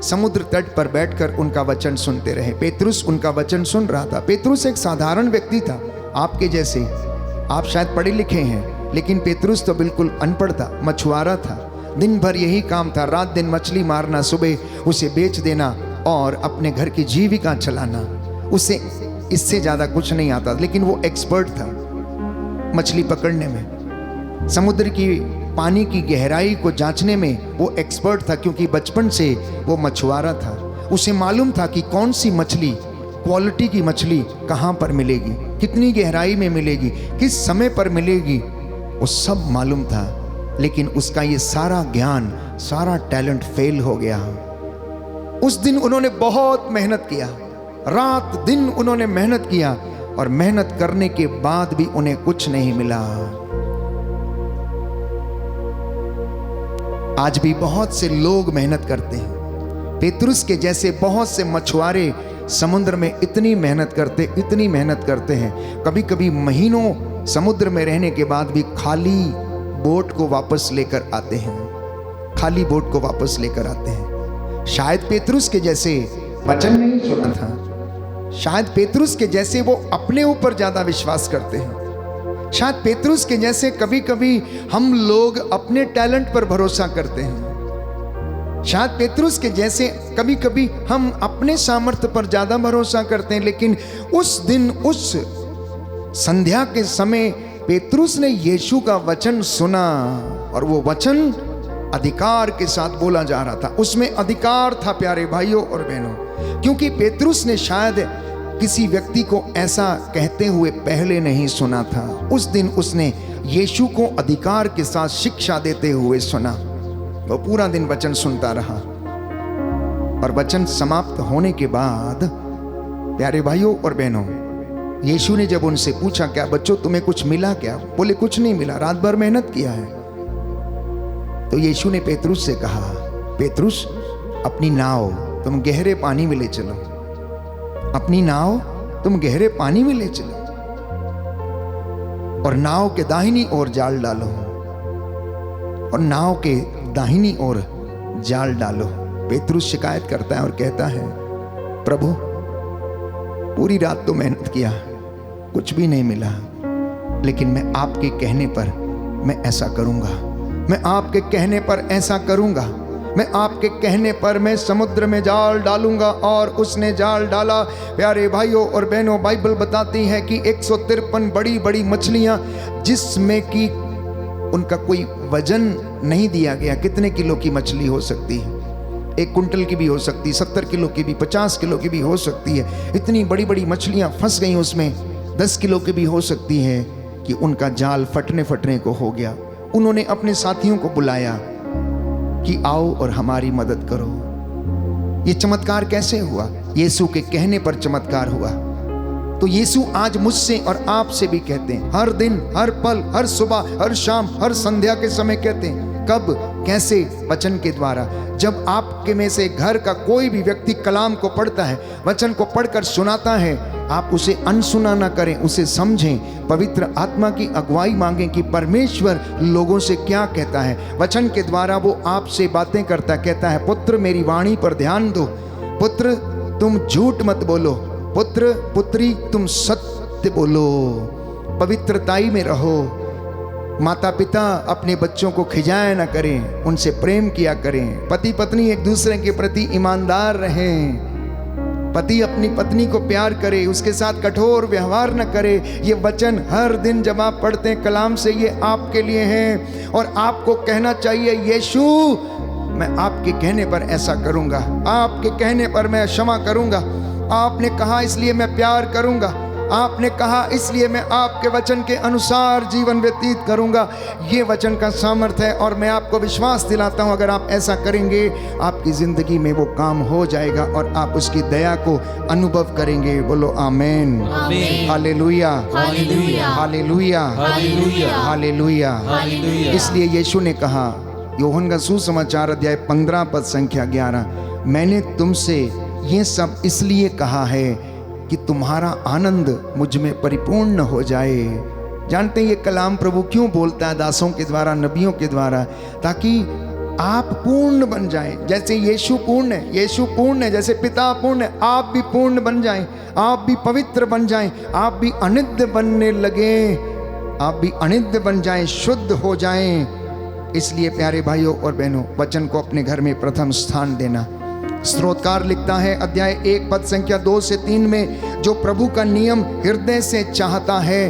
समुद्र तट पर बैठकर उनका वचन सुनते रहे। पेतरुस उनका वचन सुन रहा था। पेतरुस एक साधारण व्यक्ति था, आपके जैसे। आप शायद पढ़े लिखे हैं, लेकिन पेतरुस तो बिल्कुल अनपढ़ था, मछुआरा था। दिन भर यही काम था, रात दिन मछली मारना, सुबह उसे बेच देना और अपने घर की जीविका चलाना। उसे इससे ज़्यादा कुछ नहीं आता, लेकिन वो एक्सपर्ट था मछली पकड़ने में। समुद्र की पानी की गहराई को जांचने में वो एक्सपर्ट था, क्योंकि बचपन से वो मछुआरा था। उसे मालूम था कि कौन सी मछली, क्वालिटी की मछली कहाँ पर मिलेगी, कितनी गहराई में मिलेगी, किस समय पर मिलेगी, वो सब मालूम था। लेकिन उसका ये सारा ज्ञान, सारा टैलेंट फेल हो गया। उस दिन उन्होंने बहुत मेहनत किया, रात दिन उन्होंने मेहनत किया, और मेहनत करने के बाद भी उन्हें कुछ नहीं मिला। आज भी बहुत से लोग मेहनत करते हैं। पेतरुस के जैसे बहुत से मछुआरे समुद्र में इतनी मेहनत करते हैं, कभी कभी महीनों समुद्र में रहने के बाद भी खाली बोट को वापस लेकर आते हैं, खाली बोट को वापस लेकर आते हैं। शायद पेतरुस के जैसे वचन नहीं सुना था, शायद पेतरुस के जैसे वो अपने ऊपर ज्यादा विश्वास करते हैं, शायद पेतरुस के जैसे कभी कभी हम लोग अपने टैलेंट पर भरोसा करते हैं, शायद पेतरुस के जैसे कभी कभी हम अपने सामर्थ्य पर ज्यादा भरोसा करते हैं। लेकिन उस दिन, उस संध्या के समय पेतरुस ने यीशु का वचन सुना, और वो वचन अधिकार के साथ बोला जा रहा था। उसमें अधिकार था प्यारे भाइयों और बहनों, क्योंकि पेतरुस ने शायद किसी व्यक्ति को ऐसा कहते हुए पहले नहीं सुना था। उस दिन उसने यीशु को अधिकार के साथ शिक्षा देते हुए सुना। वो पूरा दिन वचन सुनता रहा, और वचन समाप्त होने के बाद प्यारे भाइयों और बहनों, यीशु ने जब उनसे पूछा, क्या बच्चों तुम्हें कुछ मिला क्या? बोले कुछ नहीं मिला, रात भर मेहनत किया है। तो यीशु ने पेतरुस से कहा, पेतरुस अपनी नाव तुम गहरे पानी में ले चलो, अपनी नाव तुम गहरे पानी में ले चलो, और नाव के दाहिनी ओर जाल डालो, और नाव के दाहिनी ओर जाल डालो। पेतरुस शिकायत करता है और कहता है, प्रभु पूरी रात तो मेहनत किया, कुछ भी नहीं मिला, लेकिन मैं आपके कहने पर मैं ऐसा करूंगा, मैं आपके कहने पर ऐसा करूंगा, मैं आपके कहने पर मैं समुद्र में जाल डालूंगा। और उसने जाल डाला। प्यारे भाइयों और बहनों, बाइबल बताती है कि 153 बड़ी बड़ी मछलियां, जिसमें कि उनका कोई वजन नहीं दिया गया, कितने किलो की मछली हो सकती है, 1 कुंटल की भी हो सकती है, 70 किलो की भी, 50 किलो की भी हो सकती है। इतनी बड़ी बड़ी मछलियां फंस गई उसमें, 10 किलो की भी हो सकती है, कि उनका जाल फटने को हो गया। उन्होंने अपने साथियों को बुलाया कि आओ और हमारी मदद करो। ये चमत्कार कैसे हुआ? यीशु के कहने पर चमत्कार हुआ। तो यीशु आज मुझसे और आपसे भी कहते हैं, हर दिन, हर पल, हर सुबह, हर शाम, हर संध्या के समय कहते हैं। कब, कैसे? वचन के द्वारा। जब आपके में से घर का कोई भी व्यक्ति कलाम को पढ़ता है, वचन को पढ़कर सुनाता है, आप उसे अनसुना ना करें, उसे समझें, पवित्र आत्मा की अगुवाई मांगें कि परमेश्वर लोगों से क्या कहता है। वचन के द्वारा वो आपसे बातें करता, कहता है पुत्र मेरी वाणी पर ध्यान दो, पुत्र तुम झूठ मत बोलो, पुत्र पुत्री तुम सत्य बोलो, पवित्रताई में रहो। माता पिता अपने बच्चों को खिजाया ना करें, उनसे प्रेम किया करें। पति पत्नी एक दूसरे के प्रति ईमानदार रहें। पति अपनी पत्नी को प्यार करे, उसके साथ कठोर व्यवहार न करे। ये वचन हर दिन जब आप पढ़ते हैं कलाम से, ये आपके लिए हैं और आपको कहना चाहिए यीशु मैं आपके कहने पर ऐसा करूंगा, आपके कहने पर मैं क्षमा करूंगा, आपने कहा इसलिए मैं प्यार करूंगा, आपने कहा इसलिए मैं आपके वचन के अनुसार जीवन व्यतीत करूंगा। ये वचन का सामर्थ्य है और मैं आपको विश्वास दिलाता हूं अगर आप ऐसा करेंगे आपकी जिंदगी में वो काम हो जाएगा और आप उसकी दया को अनुभव करेंगे। बोलो amen, hallelujah, hallelujah, hallelujah, hallelujah, hallelujah. Hallelujah. इसलिए यीशु ने कहा, यूहन्ना का सुसमाचार अध्याय 15 पद संख्या 11, मैंने तुमसे ये सब इसलिए कहा है कि तुम्हारा आनंद मुझ में परिपूर्ण हो जाए। जानते हैं ये कलाम प्रभु क्यों बोलता है दासों के द्वारा, नबियों के द्वारा, ताकि आप पूर्ण बन जाएं। जैसे यीशु पूर्ण है, यीशु पूर्ण है, जैसे पिता पूर्ण है, आप भी पूर्ण बन जाएं, आप भी पवित्र बन जाएं, आप भी अनित्य बनने लगे, आप भी अनित्य बन जाएं, शुद्ध हो जाएं। इसलिए प्यारे भाइयों और बहनों, वचन को अपने घर में प्रथम स्थान देना। स्तोत्रकार लिखता है अध्याय 1 पद संख्या 2 से 3 में, जो प्रभु का नियम हृदय से चाहता है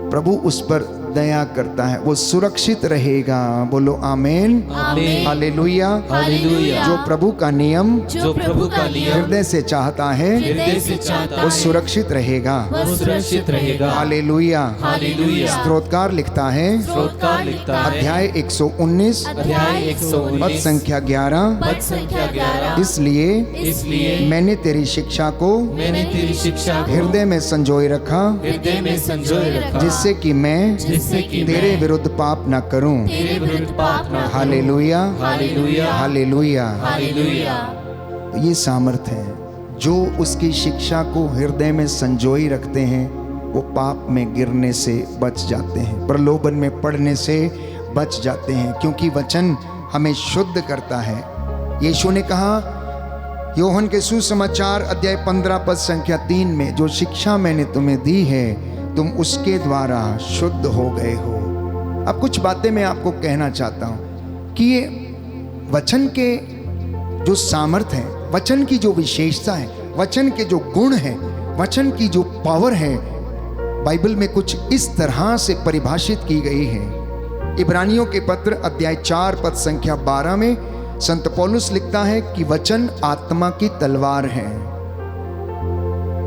प्रभु उस पर दया करता है, वो सुरक्षित रहेगा। बोलो आमेन, आमीन, हालेलुया, हालेलुया। जो प्रभु का नियम जो प्रभु का नियम हृदय से चाहता है हृदय से चाहता वो है सुरक्षित रहेगा। वो सुरक्षित रहेगा। Hallelujah, hallelujah. स्तोत्रकार लिखता है स्तोत्रकार लिखता है अध्याय 119 अध्याय पद 119 संख्या 11, पद संख्या 11, इसलिए मैंने तेरी शिक्षा को मैंने तेरी शिक्षा को हृदय में संजोए रखा, हृदय में संजोए रखा, जिससे कि मैं जिससे कि तेरे मैं विरुद्ध पाप न करूं। तेरे विरुद्ध पाप न करूं। Hallelujah, hallelujah, hallelujah. हालेलुया। ये सामर्थ्य है, जो उसकी शिक्षा को हृदय में संजोई रखते हैं वो पाप में गिरने से बच जाते हैं, प्रलोभन में पड़ने से बच जाते हैं, क्योंकि वचन हमें शुद्ध करता है। यीशु ने कहा यूहन्ना के सुसमाचार अध्याय 15 पद संख्या 3 में, जो शिक्षा मैंने तुम्हें दी है तुम उसके द्वारा शुद्ध हो गए हो। अब कुछ बातें मैं आपको कहना चाहता हूं कि ये वचन के जो सामर्थ्य है, वचन की जो विशेषता है, वचन के जो गुण हैं, वचन की जो पावर है, बाइबल में कुछ इस तरह से परिभाषित की गई है। इब्रानियों के पत्र अध्याय 4 पद संख्या 12 में संत पौलुस लिखता है कि वचन आत्मा की तलवार है।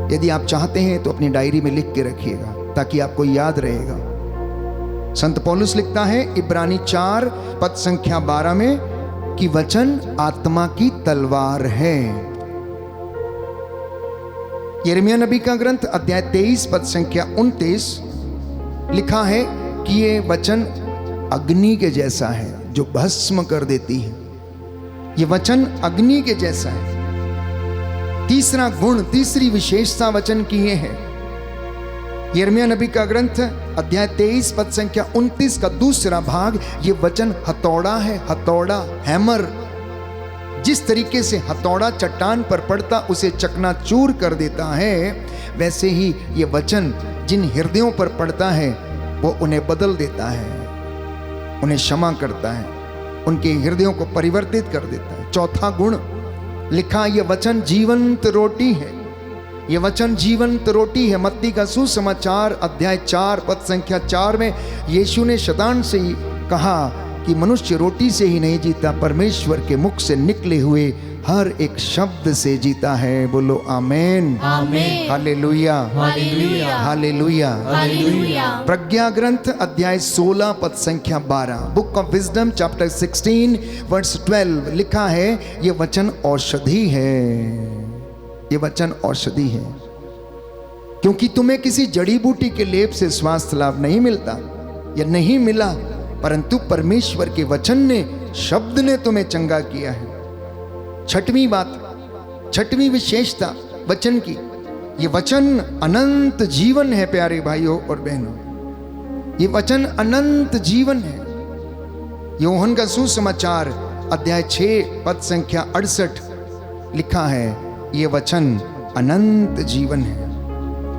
यदि आप चाहते हैं तो अपनी डायरी में लिख के रखिएगा ताकि आपको याद रहेगा। संत पौलुस लिखता है इब्रानी 4 पद संख्या 12 में कि वचन आत्मा की तलवार है। यिर्मयाह नबी का ग्रंथ अध्याय 23 पद संख्या 29 लिखा है कि ये वचन अग्नि के जैसा है जो भस्म कर देती है। ये वचन अग्नि के जैसा है। तीसरा गुण, तीसरी विशेषता वचन की ये है। यिर्मयाह नबी का ग्रंथ अध्याय 23 पद संख्या 29 का दूसरा भाग, ये वचन हथौड़ा है, हथौड़ा, हैमर। जिस तरीके से हथौड़ा चट्टान पर पड़ता उसे चकनाचूर कर देता है, वैसे ही ये वचन जिन हृदयों पर पड़ता है वो उन्हें बदल देता है, उन्हें क्षमा करता है, उनके हृदयों को परिवर्तित कर देता है। चौथा गुण लिखा, ये वचन जीवंत रोटी है। ये वचन जीवंत रोटी है। मत्ती का सुसमाचार अध्याय 4 पद संख्या 4 में यीशु ने शैतान से कहा कि मनुष्य रोटी से ही नहीं जीता, परमेश्वर के मुख से निकले हुए हर एक शब्द से जीता है। बोलो आमेन, आमीन, हालेलुया, हालेलुया, हालेलुया। हालेलुया। प्रज्ञा ग्रंथ अध्याय 16 पद संख्या 12, book of wisdom chapter 16 verse 12 लिखा है, ये वचन औषधि है। ये वचन औषधि है, क्योंकि तुम्हें किसी जड़ी बूटी के लेप से स्वास्थ्य लाभ नहीं मिलता या नहीं मिला, परंतु परमेश्वर के वचन ने, शब्द ने तुम्हें चंगा किया है। छठवीं बात, छठवीं विशेषता वचन की, ये वचन अनंत जीवन है प्यारे भाइयों और बहनों, ये वचन अनंत जीवन है। यूहन्ना का सुसमाचार अध्याय 6 पद संख्या 68 लिखा है, ये वचन अनंत जीवन है,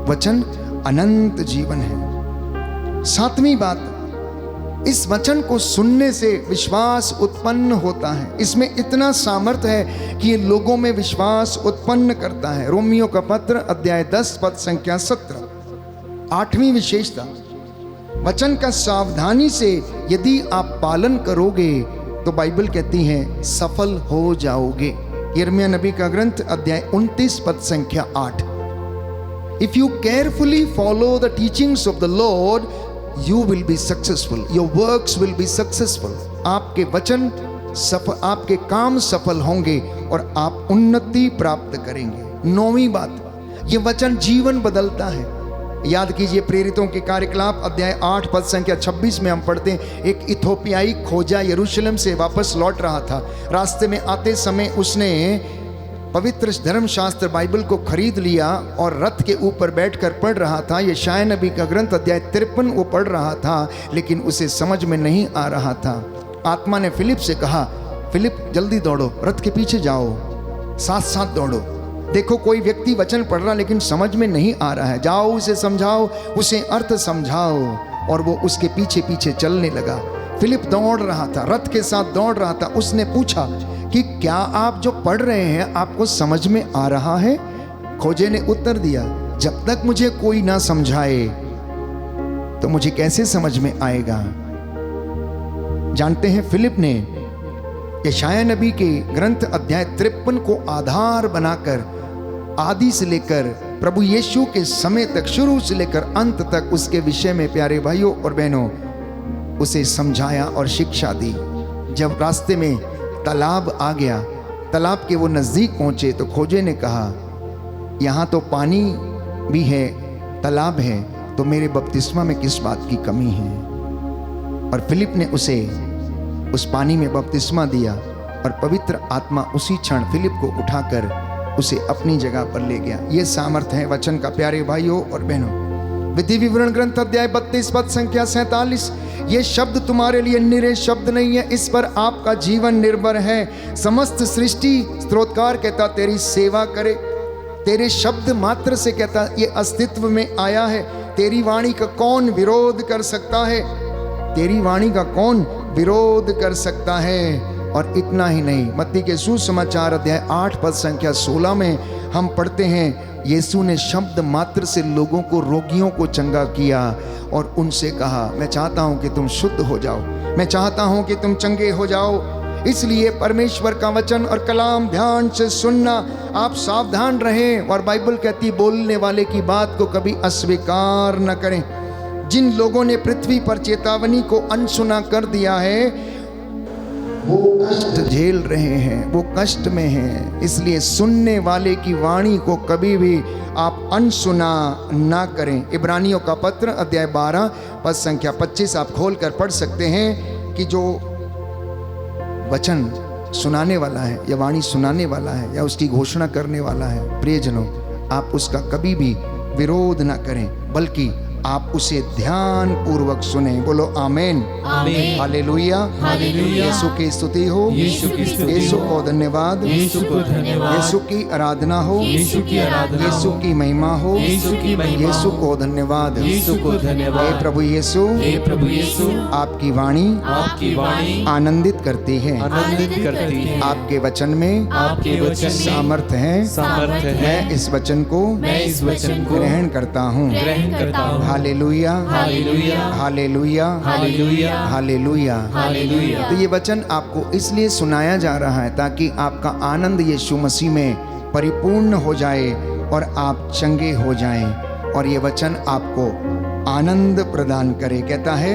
वचन अनंत जीवन है। सातवीं बात, इस वचन को सुनने से विश्वास उत्पन्न होता है। इसमें इतना सामर्थ्य है कि ये लोगों में विश्वास उत्पन्न करता है। रोमियो का पत्र अध्याय 10 पद संख्या 17। आठवीं विशेषता, वचन का सावधानी से यदि आप पालन करोगे तो बाइबल कहती है सफल हो जाओगे। यिर्मयाह नबी का ग्रंथ अध्याय 29 पद संख्या 8। If you carefully follow the teachings of the Lord you will be successful, your works will be successful. आपके वचन सफल, आपके काम सफल होंगे और आप उन्नति प्राप्त करेंगे। नौवीं बात, ये वचन जीवन बदलता है। याद कीजिए प्रेरितों के कार्यकलाप अध्याय 8 पद संख्या 26 में हम पढ़ते हैं, एक इथोपियाई खोजा यरूशलेम से वापस लौट रहा था। रास्ते में आते समय उसने पवित्र धर्मशास्त्र बाइबल को खरीद लिया और रथ के ऊपर बैठकर पढ़ रहा था। यशायाह नबी का ग्रंथ अध्याय 53 वो पढ़ रहा था, लेकिन उसे समझ में नहीं आ रहा था। आत्मा ने फिलिप से कहा, फिलिप जल्दी दौड़ो, रथ के पीछे जाओ, साथ साथ दौड़ो। देखो कोई व्यक्ति वचन पढ़ रहा लेकिन समझ में नहीं आ रहा है, जाओ उसे समझाओ, उसे अर्थ समझाओ। और वो उसके पीछे पीछे चलने लगा। फिलिप दौड़ रहा था, रथ के साथ दौड़ रहा था। उसने पूछा कि क्या आप जो पढ़ रहे हैं आपको समझ में आ रहा है? खोजे ने उत्तर दिया, जब तक मुझे कोई ना समझाए तो मुझे कैसे समझ में आएगा। जानते हैं फिलिप ने यशायाह नबी के ग्रंथ अध्याय 53 को आधार बनाकर आदि से लेकर प्रभु यीशु के समय तक, शुरू से लेकर अंत तक उसके विषय में प्यारे भाइयों और बहनों उसे समझाया और शिक्षा दी। जब रास्ते में तालाब आ गया, तालाब के वो नज़दीक पहुंचे तो खोजे ने कहा, यहाँ तो पानी भी है, तालाब है, तो मेरे बपतिस्मा में किस बात की कमी है? और फिलिप ने उसे उस पानी में बपतिस्मा दिया और पवित्र आत्मा उसी क्षण फिलिप को उठाकर उसे अपनी जगह पर ले गया। यह सामर्थ्य है वचन का प्यारे भाइयों और बहनों। विधि विवरण ग्रंथ अध्याय 32 पद संख्या 47, ये शब्द तुम्हारे लिए निरे शब्द नहीं है, इस पर आपका जीवन निर्भर है। समस्त सृष्टि, स्तोत्रकार कहता, तेरी सेवा करे। तेरे शब्द मात्र से कहता ये अस्तित्व में आया है। तेरी वाणी का कौन विरोध कर सकता है? तेरी वाणी का कौन विरोध कर सकता है? और इतना ही नहीं, मत्ती के सुसमाचार अध्याय 8 पद संख्या 16 में हम पढ़ते हैं, यीशु ने शब्द मात्र से लोगों को, रोगियों को चंगा किया और उनसे कहा, मैं चाहता हूं कि तुम शुद्ध हो जाओ, मैं चाहता हूं कि तुम चंगे हो जाओ। इसलिए परमेश्वर का वचन और कलाम ध्यान से सुनना, आप सावधान रहें। और बाइबल कहती, बोलने वाले की बात को कभी अस्वीकार न करें। जिन लोगों ने पृथ्वी पर चेतावनी को अनसुना कर दिया है वो कष्ट झेल रहे हैं, वो कष्ट में हैं। इसलिए सुनने वाले की वाणी को कभी भी आप अनसुना ना करें। इब्रानियों का पत्र अध्याय 12 पद संख्या 25 आप खोल कर पढ़ सकते हैं कि जो वचन सुनाने वाला है या वाणी सुनाने वाला है या उसकी घोषणा करने वाला है, प्रियजनों, आप उसका कभी भी विरोध ना करें, बल्कि आप उसे ध्यान पूर्वक सुने। बोलो आमेन, आमेन, हालेलुया, हालेलुया। यीशु की स्तुति हो, यीशु की स्तुति यीशु हो, को धन्यवाद, यीशु को धन्यवाद, यीशु की आराधना हो, यीशु की आराधना हो, यीशु की महिमा हो, यीशु की महिमा यीशु हो, को धन्यवाद, यीशु को धन्यवाद। हे प्रभु यीशु, हे प्रभु यीशु, आपकी वाणी आपकी वाणी आनंदित करती है। आनंदित करती है। आपके वचन में आपके वचन में सामर्थ्य है। सामर्थ्य है। मैं इस वचन को मैं इस वचन को ग्रहण करता हूँ। ग्रहण करता हूँ। Hallelujah, hallelujah, hallelujah, hallelujah, hallelujah. Hallelujah. तो ये वचन आपको इसलिए सुनाया जा रहा है ताकि आपका आनंद यीशु मसीह में परिपूर्ण हो जाए और आप चंगे हो जाएं और ये वचन आपको आनंद प्रदान करे। कहता है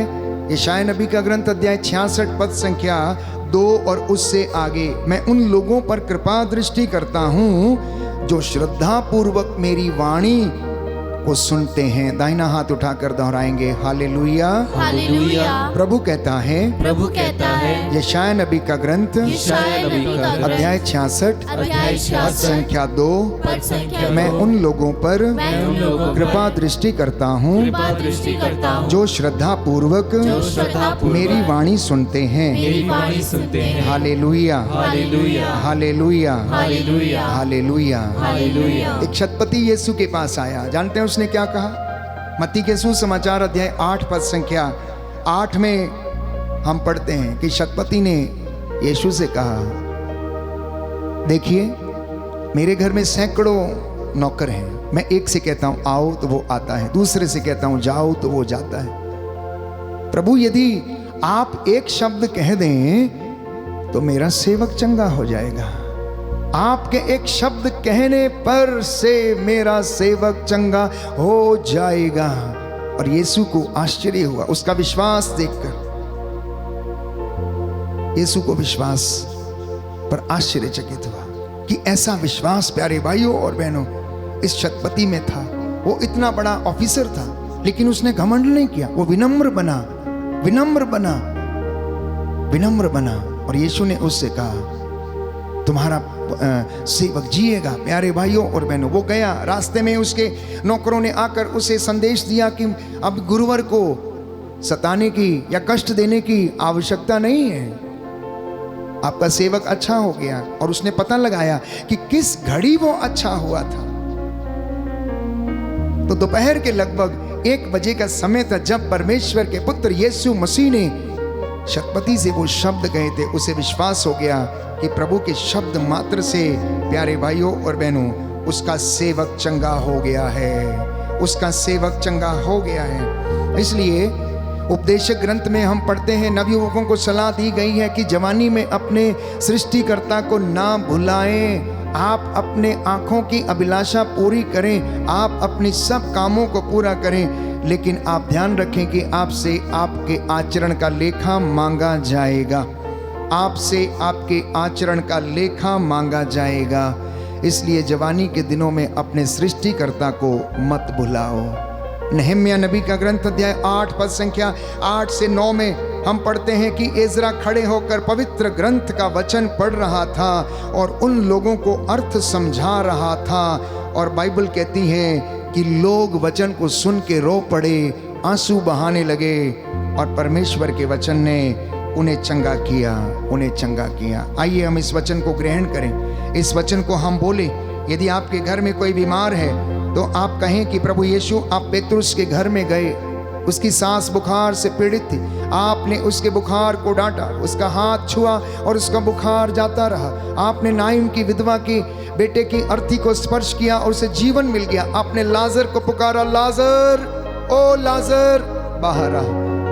यशायाह नबी का ग्रंथ अध्याय 66 पद संख्या 2 और उससे आगे, मैं उन लोगों पर कृपा दृष्टि करता हूँ जो श्रद्धा पूर्वक मेरी वाणी को सुनते हैं। दाहिना हाथ उठाकर दोहराएंगे, हालेलुया। हालेलुया। प्रभु कहता है, प्रभु कहता है, यशायाह नबी का ग्रंथ यशायाह नबी का ग्रंथ, अध्याय 66 अध्याय 66 संख्या 2, पद संख्या मैं 2, उन लोगों पर मैं उन लोगों पर कृपा दृष्टि करता हूँ कृपा दृष्टि करता हूँ, जो श्रद्धा पूर्वक जो श्रद्धापूर्वक मेरी वाणी सुनते हैं। मेरी वाणी सुनते हैं। Hallelujah, hallelujah. Hallelujah, hallelujah. Hallelujah. Hallelujah. एक शतपति यीशु के पास आया। जानते हैं उसने क्या कहा? मत्ती के सुसमाचार अध्याय 8 पद संख्या 8 में हम पढ़ते हैं कि शतपति ने यीशु से कहा, देखिए मेरे घर में सैकड़ों नौकर हैं, मैं एक से कहता हूं आओ तो वो आता है, दूसरे से कहता हूं जाओ तो वो जाता है। प्रभु यदि आप एक शब्द कह दें तो मेरा सेवक चंगा हो जाएगा। आपके एक शब्द कहने पर से मेरा सेवक चंगा हो जाएगा। और यीशु को आश्चर्य हुआ उसका विश्वास देखकर। यीशु को विश्वास पर आश्चर्यचकित हुआ कि ऐसा विश्वास प्यारे भाइयों और बहनों इस शतपति में था। वो इतना बड़ा ऑफिसर था लेकिन उसने घमंड नहीं किया, वो विनम्र बना, विनम्र बना, विनम्र बना। और यीशु ने उससे कहा तुम्हारा सेवक जिएगा। प्यारे भाइयों और बहनों, वो गया, रास्ते में उसके नौकरों ने आकर उसे संदेश दिया कि अब गुरुवर को सताने की या कष्ट देने की आवश्यकता नहीं है, आपका सेवक अच्छा हो गया। और उसने पता लगाया कि किस घड़ी वो अच्छा हुआ था। तो दोपहर के लगभग 1 बजे का समय था जब परमेश्वर के पुत्र यीशु मसीह ने शतपति से वो शब्द कहे थे। उसे विश्वास हो गया कि प्रभु के शब्द मात्र से प्यारे भाइयों और बहनों उसका सेवक चंगा हो गया है, उसका सेवक चंगा हो गया है। इसलिए उपदेशक ग्रंथ में हम पढ़ते हैं, नवयुवकों को सलाह दी गई है कि जवानी में अपने सृष्टिकर्ता को ना भुलाएं। आप अपने आंखों की अभिलाषा पूरी करें, आप अपनी सब कामों को पूरा करें, लेकिन आप ध्यान रखें कि आपसे आपके आचरण का लेखा मांगा जाएगा। आपसे आपके आचरण का लेखा मांगा जाएगा। इसलिए जवानी के दिनों में अपने सृष्टिकर्ता को मत भुलाओ। नहम्याह नबी का ग्रंथ अध्याय 8 पद संख्या 8 से 9 में हम पढ़ते हैं कि एजरा खड़े होकर पवित्र ग्रंथ का वचन पढ़ रहा था और उन लोगों को अर्थ समझा रहा था। और बाइबल कहती है कि लोग वचन को सुन के रो पड़े, आंसू बहाने लगे और परमेश्वर के वचन ने उन्हें चंगा किया, उन्हें चंगा किया। आइए हम इस वचन को ग्रहण करें, इस वचन को हम बोले। यदि आपके घर में कोई बीमार है तो आप कहें कि प्रभु यीशु, आप पेतरुस के घर में गए, उसकी सास बुखार से पीड़ित थी, आपने उसके बुखार को डांटा, उसका हाथ छुआ और उसका बुखार जाता रहा। आपने नाइम की विधवा की बेटे की अर्थी को स्पर्श किया और उसे जीवन मिल गया। आपने लाजर को पुकारा, लाजर ओ लाजर बाहर आ,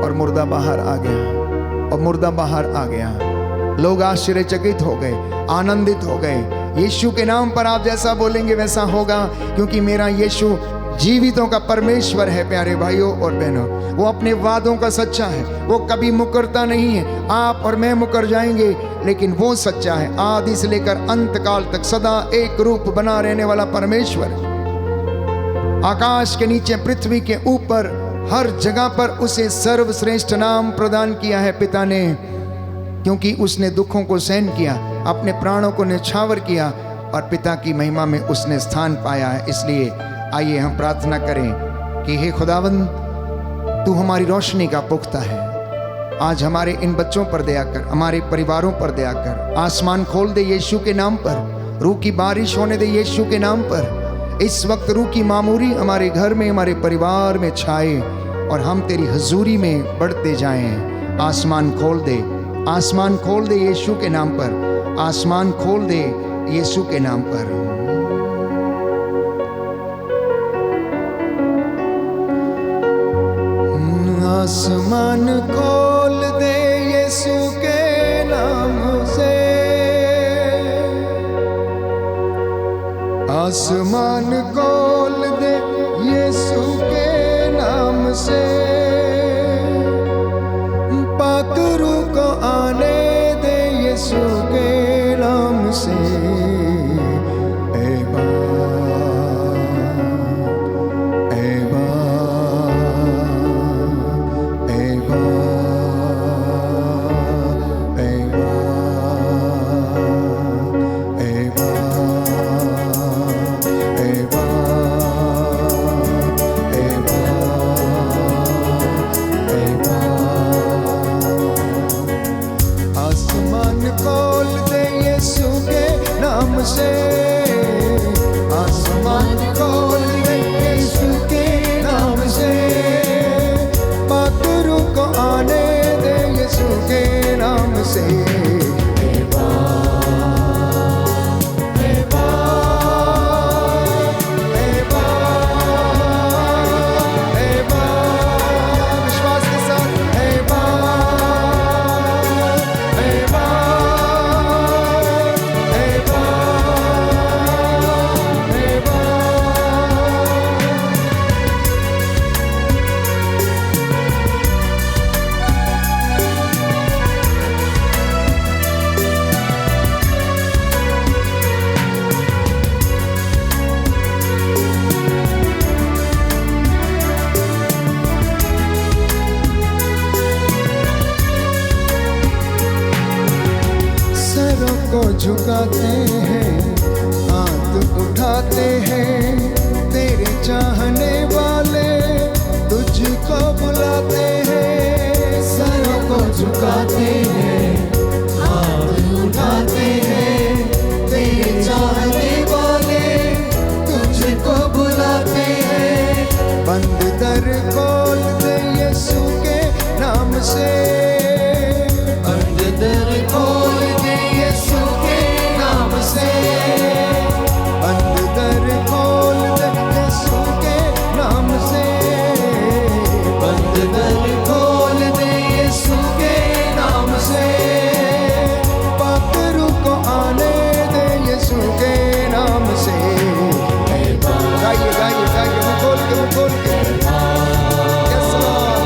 और मुर्दा बाहर आ गया, और मुर्दा बाहर आ गया। लोग आश्चर्यचकित हो गए, आनंदित हो गए। यीशु के नाम पर आप जैसा बोलेंगे वैसा होगा, क्योंकि मेरा यीशु जीवितों का परमेश्वर है। प्यारे भाइयों और बहनों, वो अपने वादों का सच्चा है, वो कभी मुकरता नहीं है। आप और मैं मुकर जाएंगे लेकिन वो सच्चा है। आदि से लेकर अंत काल तक सदा एक रूप बना रहने वाला परमेश्वर। आकाश के नीचे, पृथ्वी के ऊपर, हर जगह पर उसे सर्वश्रेष्ठ नाम प्रदान किया है पिता ने, क्योंकि उसने दुखों को सहन किया, अपने प्राणों को न्यौछावर किया और पिता की महिमा में उसने स्थान पाया है। इसलिए आइए हम प्रार्थना करें कि हे खुदावंद, तू हमारी रोशनी का पुख्ता है। आज हमारे इन बच्चों पर दया कर, हमारे परिवारों पर दया कर। आसमान खोल दे यीशु के नाम पर, रूह की बारिश होने दे यीशु के नाम पर। इस वक्त रूह की मामूरी हमारे घर में, हमारे परिवार में छाए और हम तेरी हजूरी में बढ़ते जाएं। आसमान खोल दे, आसमान खोल दे यीशु के नाम पर, आसमान खोल दे यीशु के नाम पर। आसमान खोल दे यीशु के नाम से, आसमान खोल दे यीशु के नाम से। पाक रूह को आने दे यीशु के नाम से। ए से विश्वास के साथ सरों को झुकाते हैं, हाथ उठाते हैं, तेरे चाहने वाले तुझको बुलाते हैं। सरों को झुकाते हैं, हाथ उठाते हैं, तेरे चाहने वाले तुझको बुलाते हैं। बंद दर खोल दे यीशु के नाम से, बंद दर खोल दे यीशु के नाम से, बंद दर खोल दे यीशु के नाम से, बंद दर खोल दे यीशु के नाम से। पाकरू को आने दे यीशु के नाम से। गाइए गाइए गाइए, वो खोल के Yes, Lord.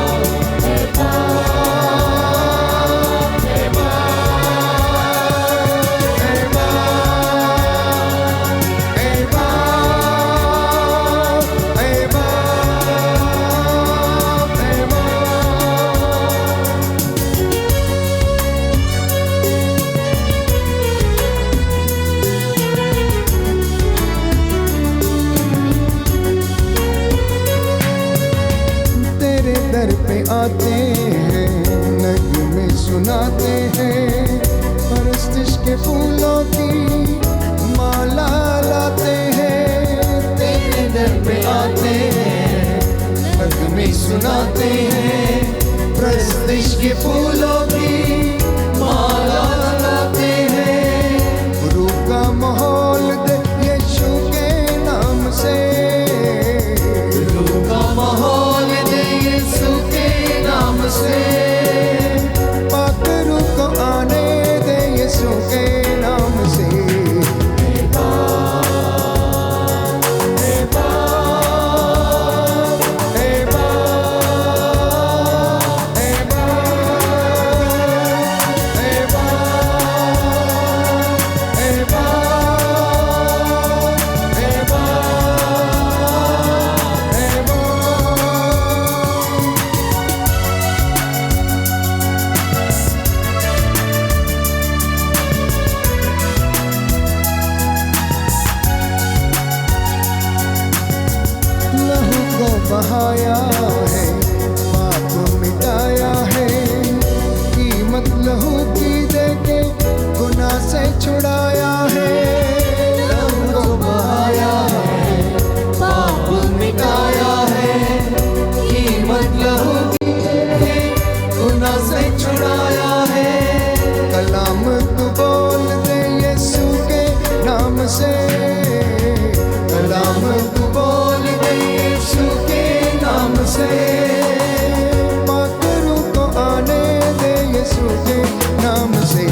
तेरे दर पे आते हैं, नगमे सुनाते हैं, परस्तिश के फूलों की माला लाते हैं। तेरे दर पे आते हैं, नगमे सुनाते हैं, परस्तिश के फूलों की माला लाते हैं। रूह का माहौल दे यीशु के नाम से, रूह का माहौल दे यीशु के नाम से। पाकरू को आने दे यीशु के नाम से। लहू को बहाया है, पाप मिटाया है, कीमत लहू की देके गुनाह से छुड़ाया है। लहू को बहाया है, पाप मिटाया है, कीमत लहू की देके गुनाह से छुड़ाया है। कलाम तू बोल दे यीशु के नाम से, कलाम तू बोल दे यीशु के नाम से। पाकरू को आने दे यीशु के नाम से।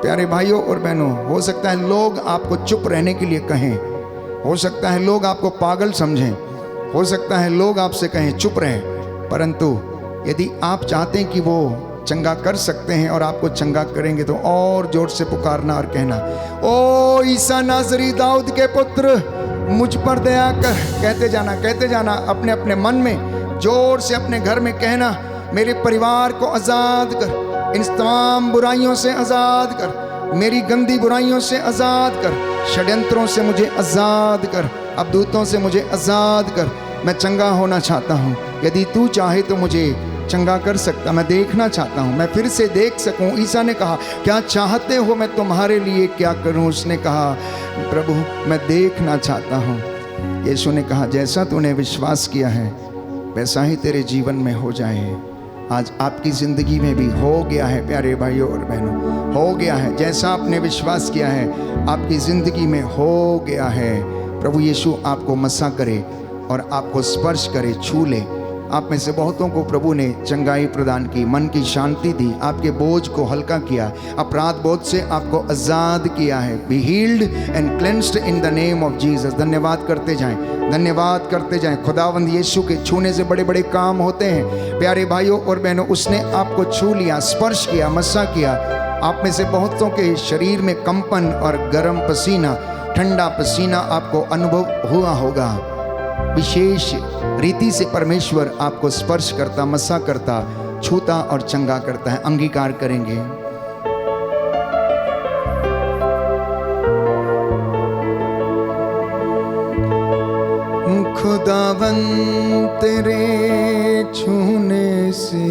प्यारे भाइयों और बहनों, हो सकता है लोग आपको चुप रहने के लिए कहें, हो सकता है लोग आपको पागल समझें, हो सकता है लोग आपसे कहें चुप रहें, परंतु यदि आप चाहते हैं कि वो चंगा कर सकते हैं और आपको चंगा करेंगे तो और जोर से पुकारना और कहना, ओ ईसा नासरी दाऊद के पुत्र, मुझ पर दया कर। कहते जाना अपने अपने मन में जोर से अपने घर में कहना, मेरे परिवार को आज़ाद कर, इन तमाम बुराइयों से आज़ाद कर, मेरी गंदी बुराइयों से आज़ाद कर, षड्यंत्रों से मुझे आज़ाद कर, अबदूतों से मुझे आज़ाद कर। मैं चंगा होना चाहता हूँ, यदि तू चाहे तो मुझे चंगा कर सकता, मैं देखना चाहता हूँ, मैं फिर से देख सकूँ। ईसा ने कहा, क्या चाहते हो मैं तुम्हारे लिए क्या करूँ? उसने कहा, प्रभु मैं देखना चाहता हूँ। यीशु ने कहा, जैसा तूने विश्वास किया है वैसा ही तेरे जीवन में हो जाए। आज आपकी ज़िंदगी में भी हो गया है प्यारे भाइयों और बहनों, हो गया है। जैसा आपने विश्वास किया है आपकी ज़िंदगी में हो गया है। प्रभु यीशु आपको मसा करे और आपको स्पर्श करे, छू ले। आप में से बहुतों को प्रभु ने चंगाई प्रदान की, मन की शांति दी, आपके बोझ को हल्का किया, अपराध बोझ से आपको आज़ाद किया है। Be healed and cleansed in the name of Jesus. धन्यवाद करते जाएं, धन्यवाद करते जाएं। खुदावंद यीशु के छूने से बड़े बड़े काम होते हैं प्यारे भाइयों और बहनों। उसने आपको छू लिया, स्पर्श किया, मस्सा किया। आप में से बहुतों के शरीर में कंपन और गर्म पसीना, ठंडा पसीना आपको अनुभव हुआ होगा। विशेष रीति से परमेश्वर आपको स्पर्श करता, मस्सा करता, छूता और चंगा करता है। अंगीकार करेंगे। खुदावंद तेरे छूने से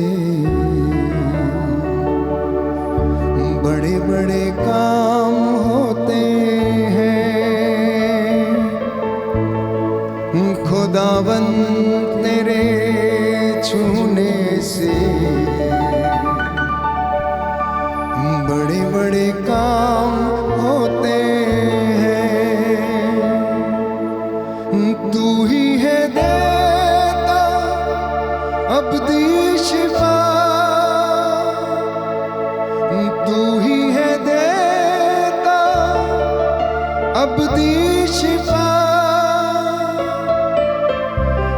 बड़े बड़े काम होते हैं। खुदावंद तेरे छूने से बड़े बड़े काम होते हैं। तू ही है देता अब्दी शिफा, तू ही है देता अब्दी शिफा।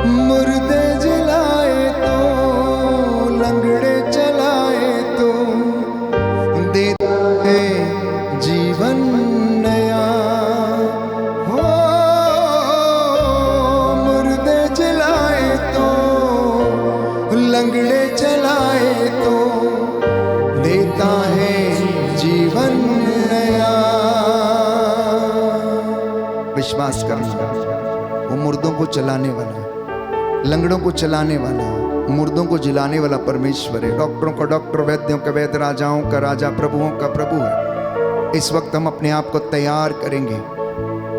मुर्दे जलाए तो, लंगड़े चलाए तो, देता है जीवन नया। हो मुर्दे जलाए तो, लंगड़े चलाए तो, देता है जीवन नया। विश्वास करना, वो मुर्दों को चलाने वाला, लंगड़ों को चलाने वाला, मुर्दों को जिलाने वाला परमेश्वर है। डॉक्टरों का डॉक्टर, वैद्यों का वैद्य, राजाओं का राजा, प्रभुओं का प्रभु है। इस वक्त हम अपने आप को तैयार करेंगे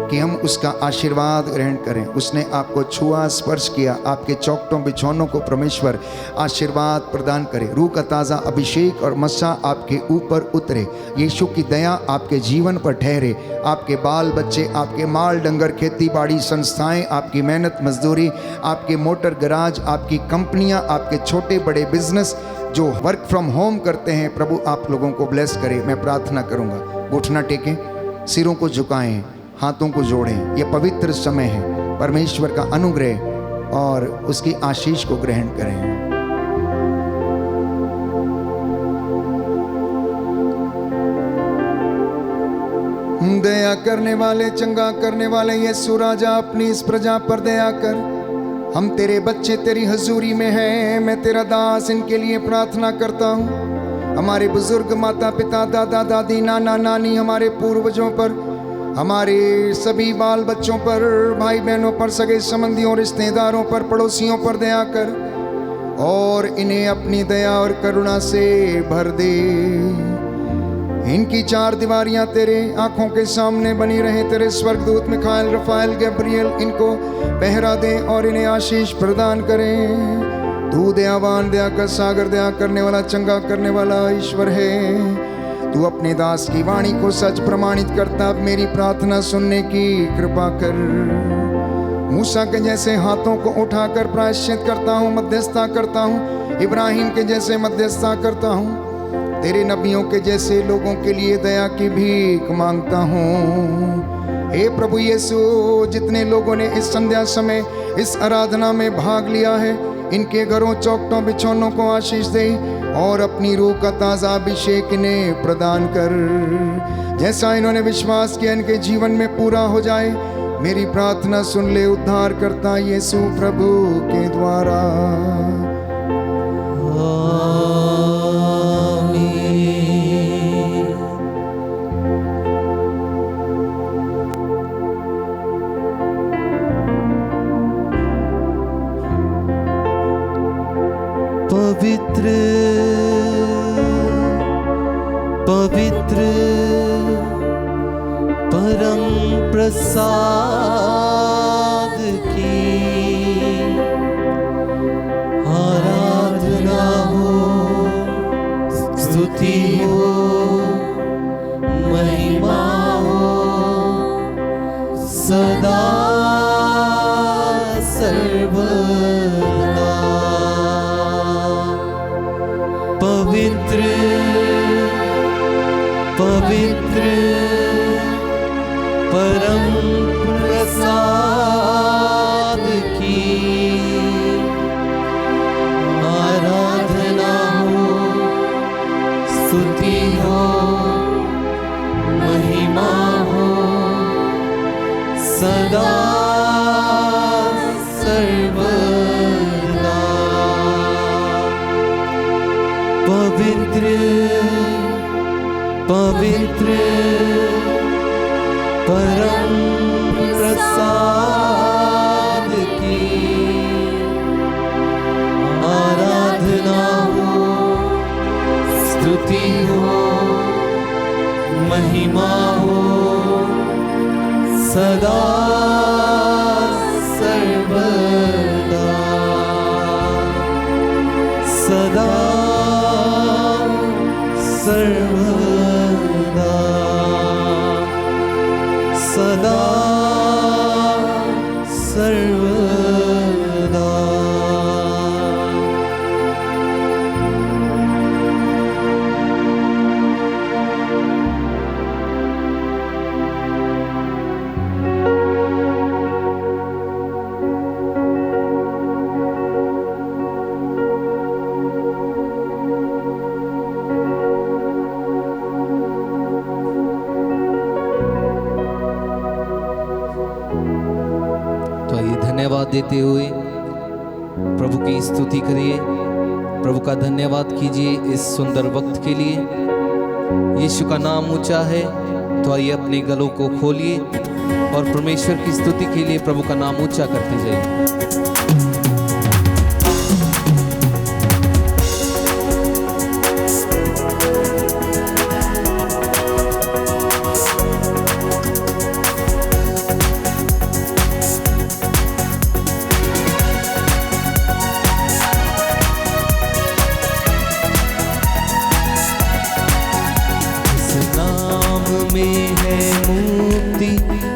कि हम उसका आशीर्वाद ग्रहण करें। उसने आपको छुआ, स्पर्श किया, आपके चौखटों बिछौनों को परमेश्वर आशीर्वाद प्रदान करे। रूह का ताज़ा अभिषेक और मस्सा आपके ऊपर उतरे। यीशु की दया आपके जीवन पर ठहरे। आपके बाल बच्चे, आपके माल डंगर, खेती बाड़ी संस्थाएं, आपकी मेहनत मजदूरी, आपके मोटर गराज, आपकी कंपनियां, आपके छोटे बड़े बिजनेस जो वर्क फ्रॉम होम करते हैं, प्रभु आप लोगों को ब्लेस करे। मैं प्रार्थना करूंगा। घुटना टेकें, सिरों को झुकाएं, हाथों को जोड़ें। यह पवित्र समय है। परमेश्वर का अनुग्रह और उसकी आशीष को ग्रहण करें। दया करने वाले, चंगा करने वाले यीशु राजा, अपनी इस प्रजा पर दया कर। हम तेरे बच्चे तेरी हजूरी में हैं। मैं तेरा दास इनके लिए प्रार्थना करता हूँ। हमारे बुजुर्ग, माता पिता, दादा दादी, नाना नानी, हमारे पूर्वजों पर, हमारे सभी बाल बच्चों पर, भाई बहनों पर, सगे संबंधियों, रिश्तेदारों पर, पड़ोसियों पर दया कर और इन्हें अपनी दया और करुणा से भर दे। इनकी चार दीवारियां तेरे आंखों के सामने बनी रहे। तेरे स्वर्गदूत मिखाएल, रफाएल, गब्रियल इनको पहरा दे और इन्हें आशीष प्रदान करें। तू दयावान, दया का सागर, दया करने वाला, चंगा करने वाला ईश्वर है। तू अपने दास की वाणी को सच प्रमाणित करता। अब मेरी प्रार्थना सुनने की कृपा कर। मूसा के जैसे हाथों को उठाकर प्रायश्चित करता हूँ, मध्यस्थता करता हूँ। इब्राहिम के जैसे मध्यस्थता करता हूँ। तेरे नबियों के जैसे लोगों के लिए दया की भीख मांगता हूँ। हे प्रभु यीशु, जितने लोगों ने इस संध्या समय इस आराधना में भाग लिया है, इनके घरों, चौखटों, बिछौनों को आशीष दे और अपनी रूह का ताज़ा अभिषेक इन्हें प्रदान कर। जैसा इन्होंने विश्वास किया इनके जीवन में पूरा हो जाए। मेरी प्रार्थना सुन ले उद्धार करता यीशु प्रभु के द्वारा। पवित्र पवित्र परम प्रसाद की आराधना हो, स्तुति हो, महिमा हो सदा सर्वदा। पवित्र पवित्र परम प्रसाद की आराधना हो, स्तुति हो, महिमा हो सदा सर्वदा। पवित्र पवित्र परम प्रसाद की आराधना हो, स्तुति हो, महिमा हो सदा सर्वदा सदा सर्वदा सदा सर्वदा। तो आइए धन्यवाद देते हुए प्रभु की स्तुति करिए, प्रभु का धन्यवाद कीजिए इस सुंदर वक्त के लिए। यीशु का नाम ऊंचा है, तो आइए अपने गलों को खोलिए और परमेश्वर की स्तुति के लिए प्रभु का नाम ऊंचा करते जाइए।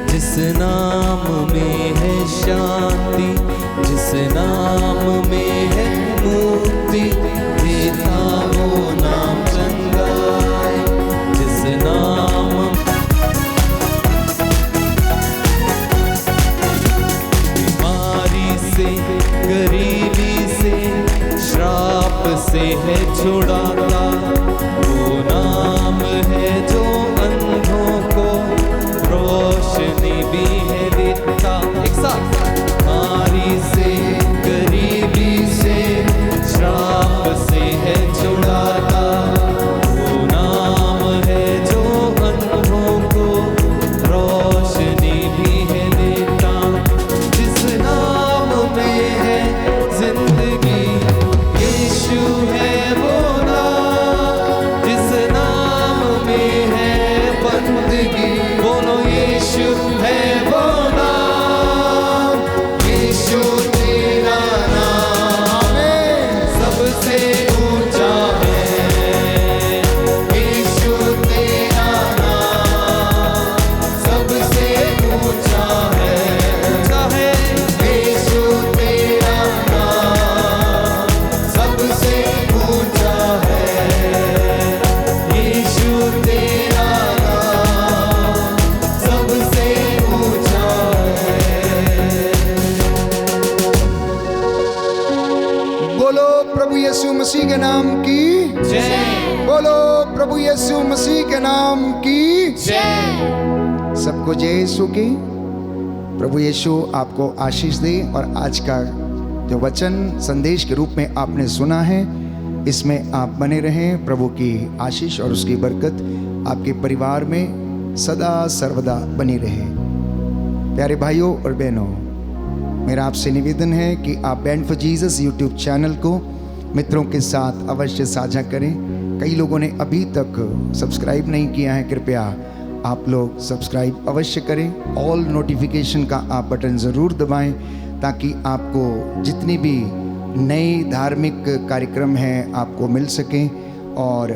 जिस नाम में है शांति, जिस के नाम की जय। सबको जय यीशु की। प्रभु यीशु आपको आशीष दे। और आज का जो वचन संदेश के रूप में आपने सुना है, इसमें आप बने रहें। प्रभु की आशीष और उसकी बरकत आपके परिवार में सदा सर्वदा बनी रहे। प्यारे भाइयों और बहनों, मेरा आपसे निवेदन है कि आप band for Jesus YouTube channel को मित्रों के साथ अवश्य साझा करें। कई लोगों ने अभी तक सब्सक्राइब नहीं किया है, कृपया आप लोग सब्सक्राइब अवश्य करें। ऑल नोटिफिकेशन का आप बटन ज़रूर दबाएं, ताकि आपको जितनी भी नए धार्मिक कार्यक्रम हैं आपको मिल सकें और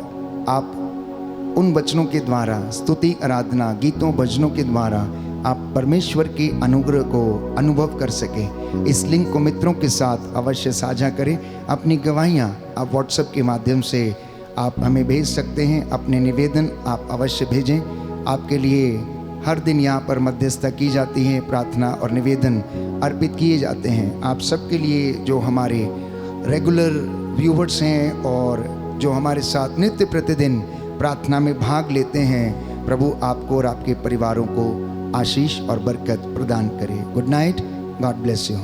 आप उन वचनों के द्वारा, स्तुति आराधना गीतों भजनों के द्वारा आप परमेश्वर के अनुग्रह को अनुभव कर सकें। इस लिंक को मित्रों के साथ अवश्य साझा करें। अपनी गवाहियाँ आप व्हाट्सएप के माध्यम से आप हमें भेज सकते हैं। अपने निवेदन आप अवश्य भेजें। आपके लिए हर दिन यहाँ पर मध्यस्थता की जाती है, प्रार्थना और निवेदन अर्पित किए जाते हैं। आप सबके लिए जो हमारे रेगुलर व्यूवर्स हैं और जो हमारे साथ नित्य प्रतिदिन प्रार्थना में भाग लेते हैं, प्रभु आपको और आपके परिवारों को आशीष और बरकत प्रदान करे। Good night, God bless you.